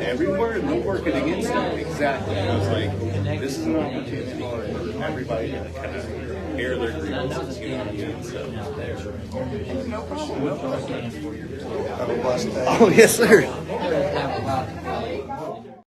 every word, no working against it. Exactly. And I was like, this is an opportunity for everybody to kind of air their grievances, you know what I mean? So, no problem. Oh, yes, sir.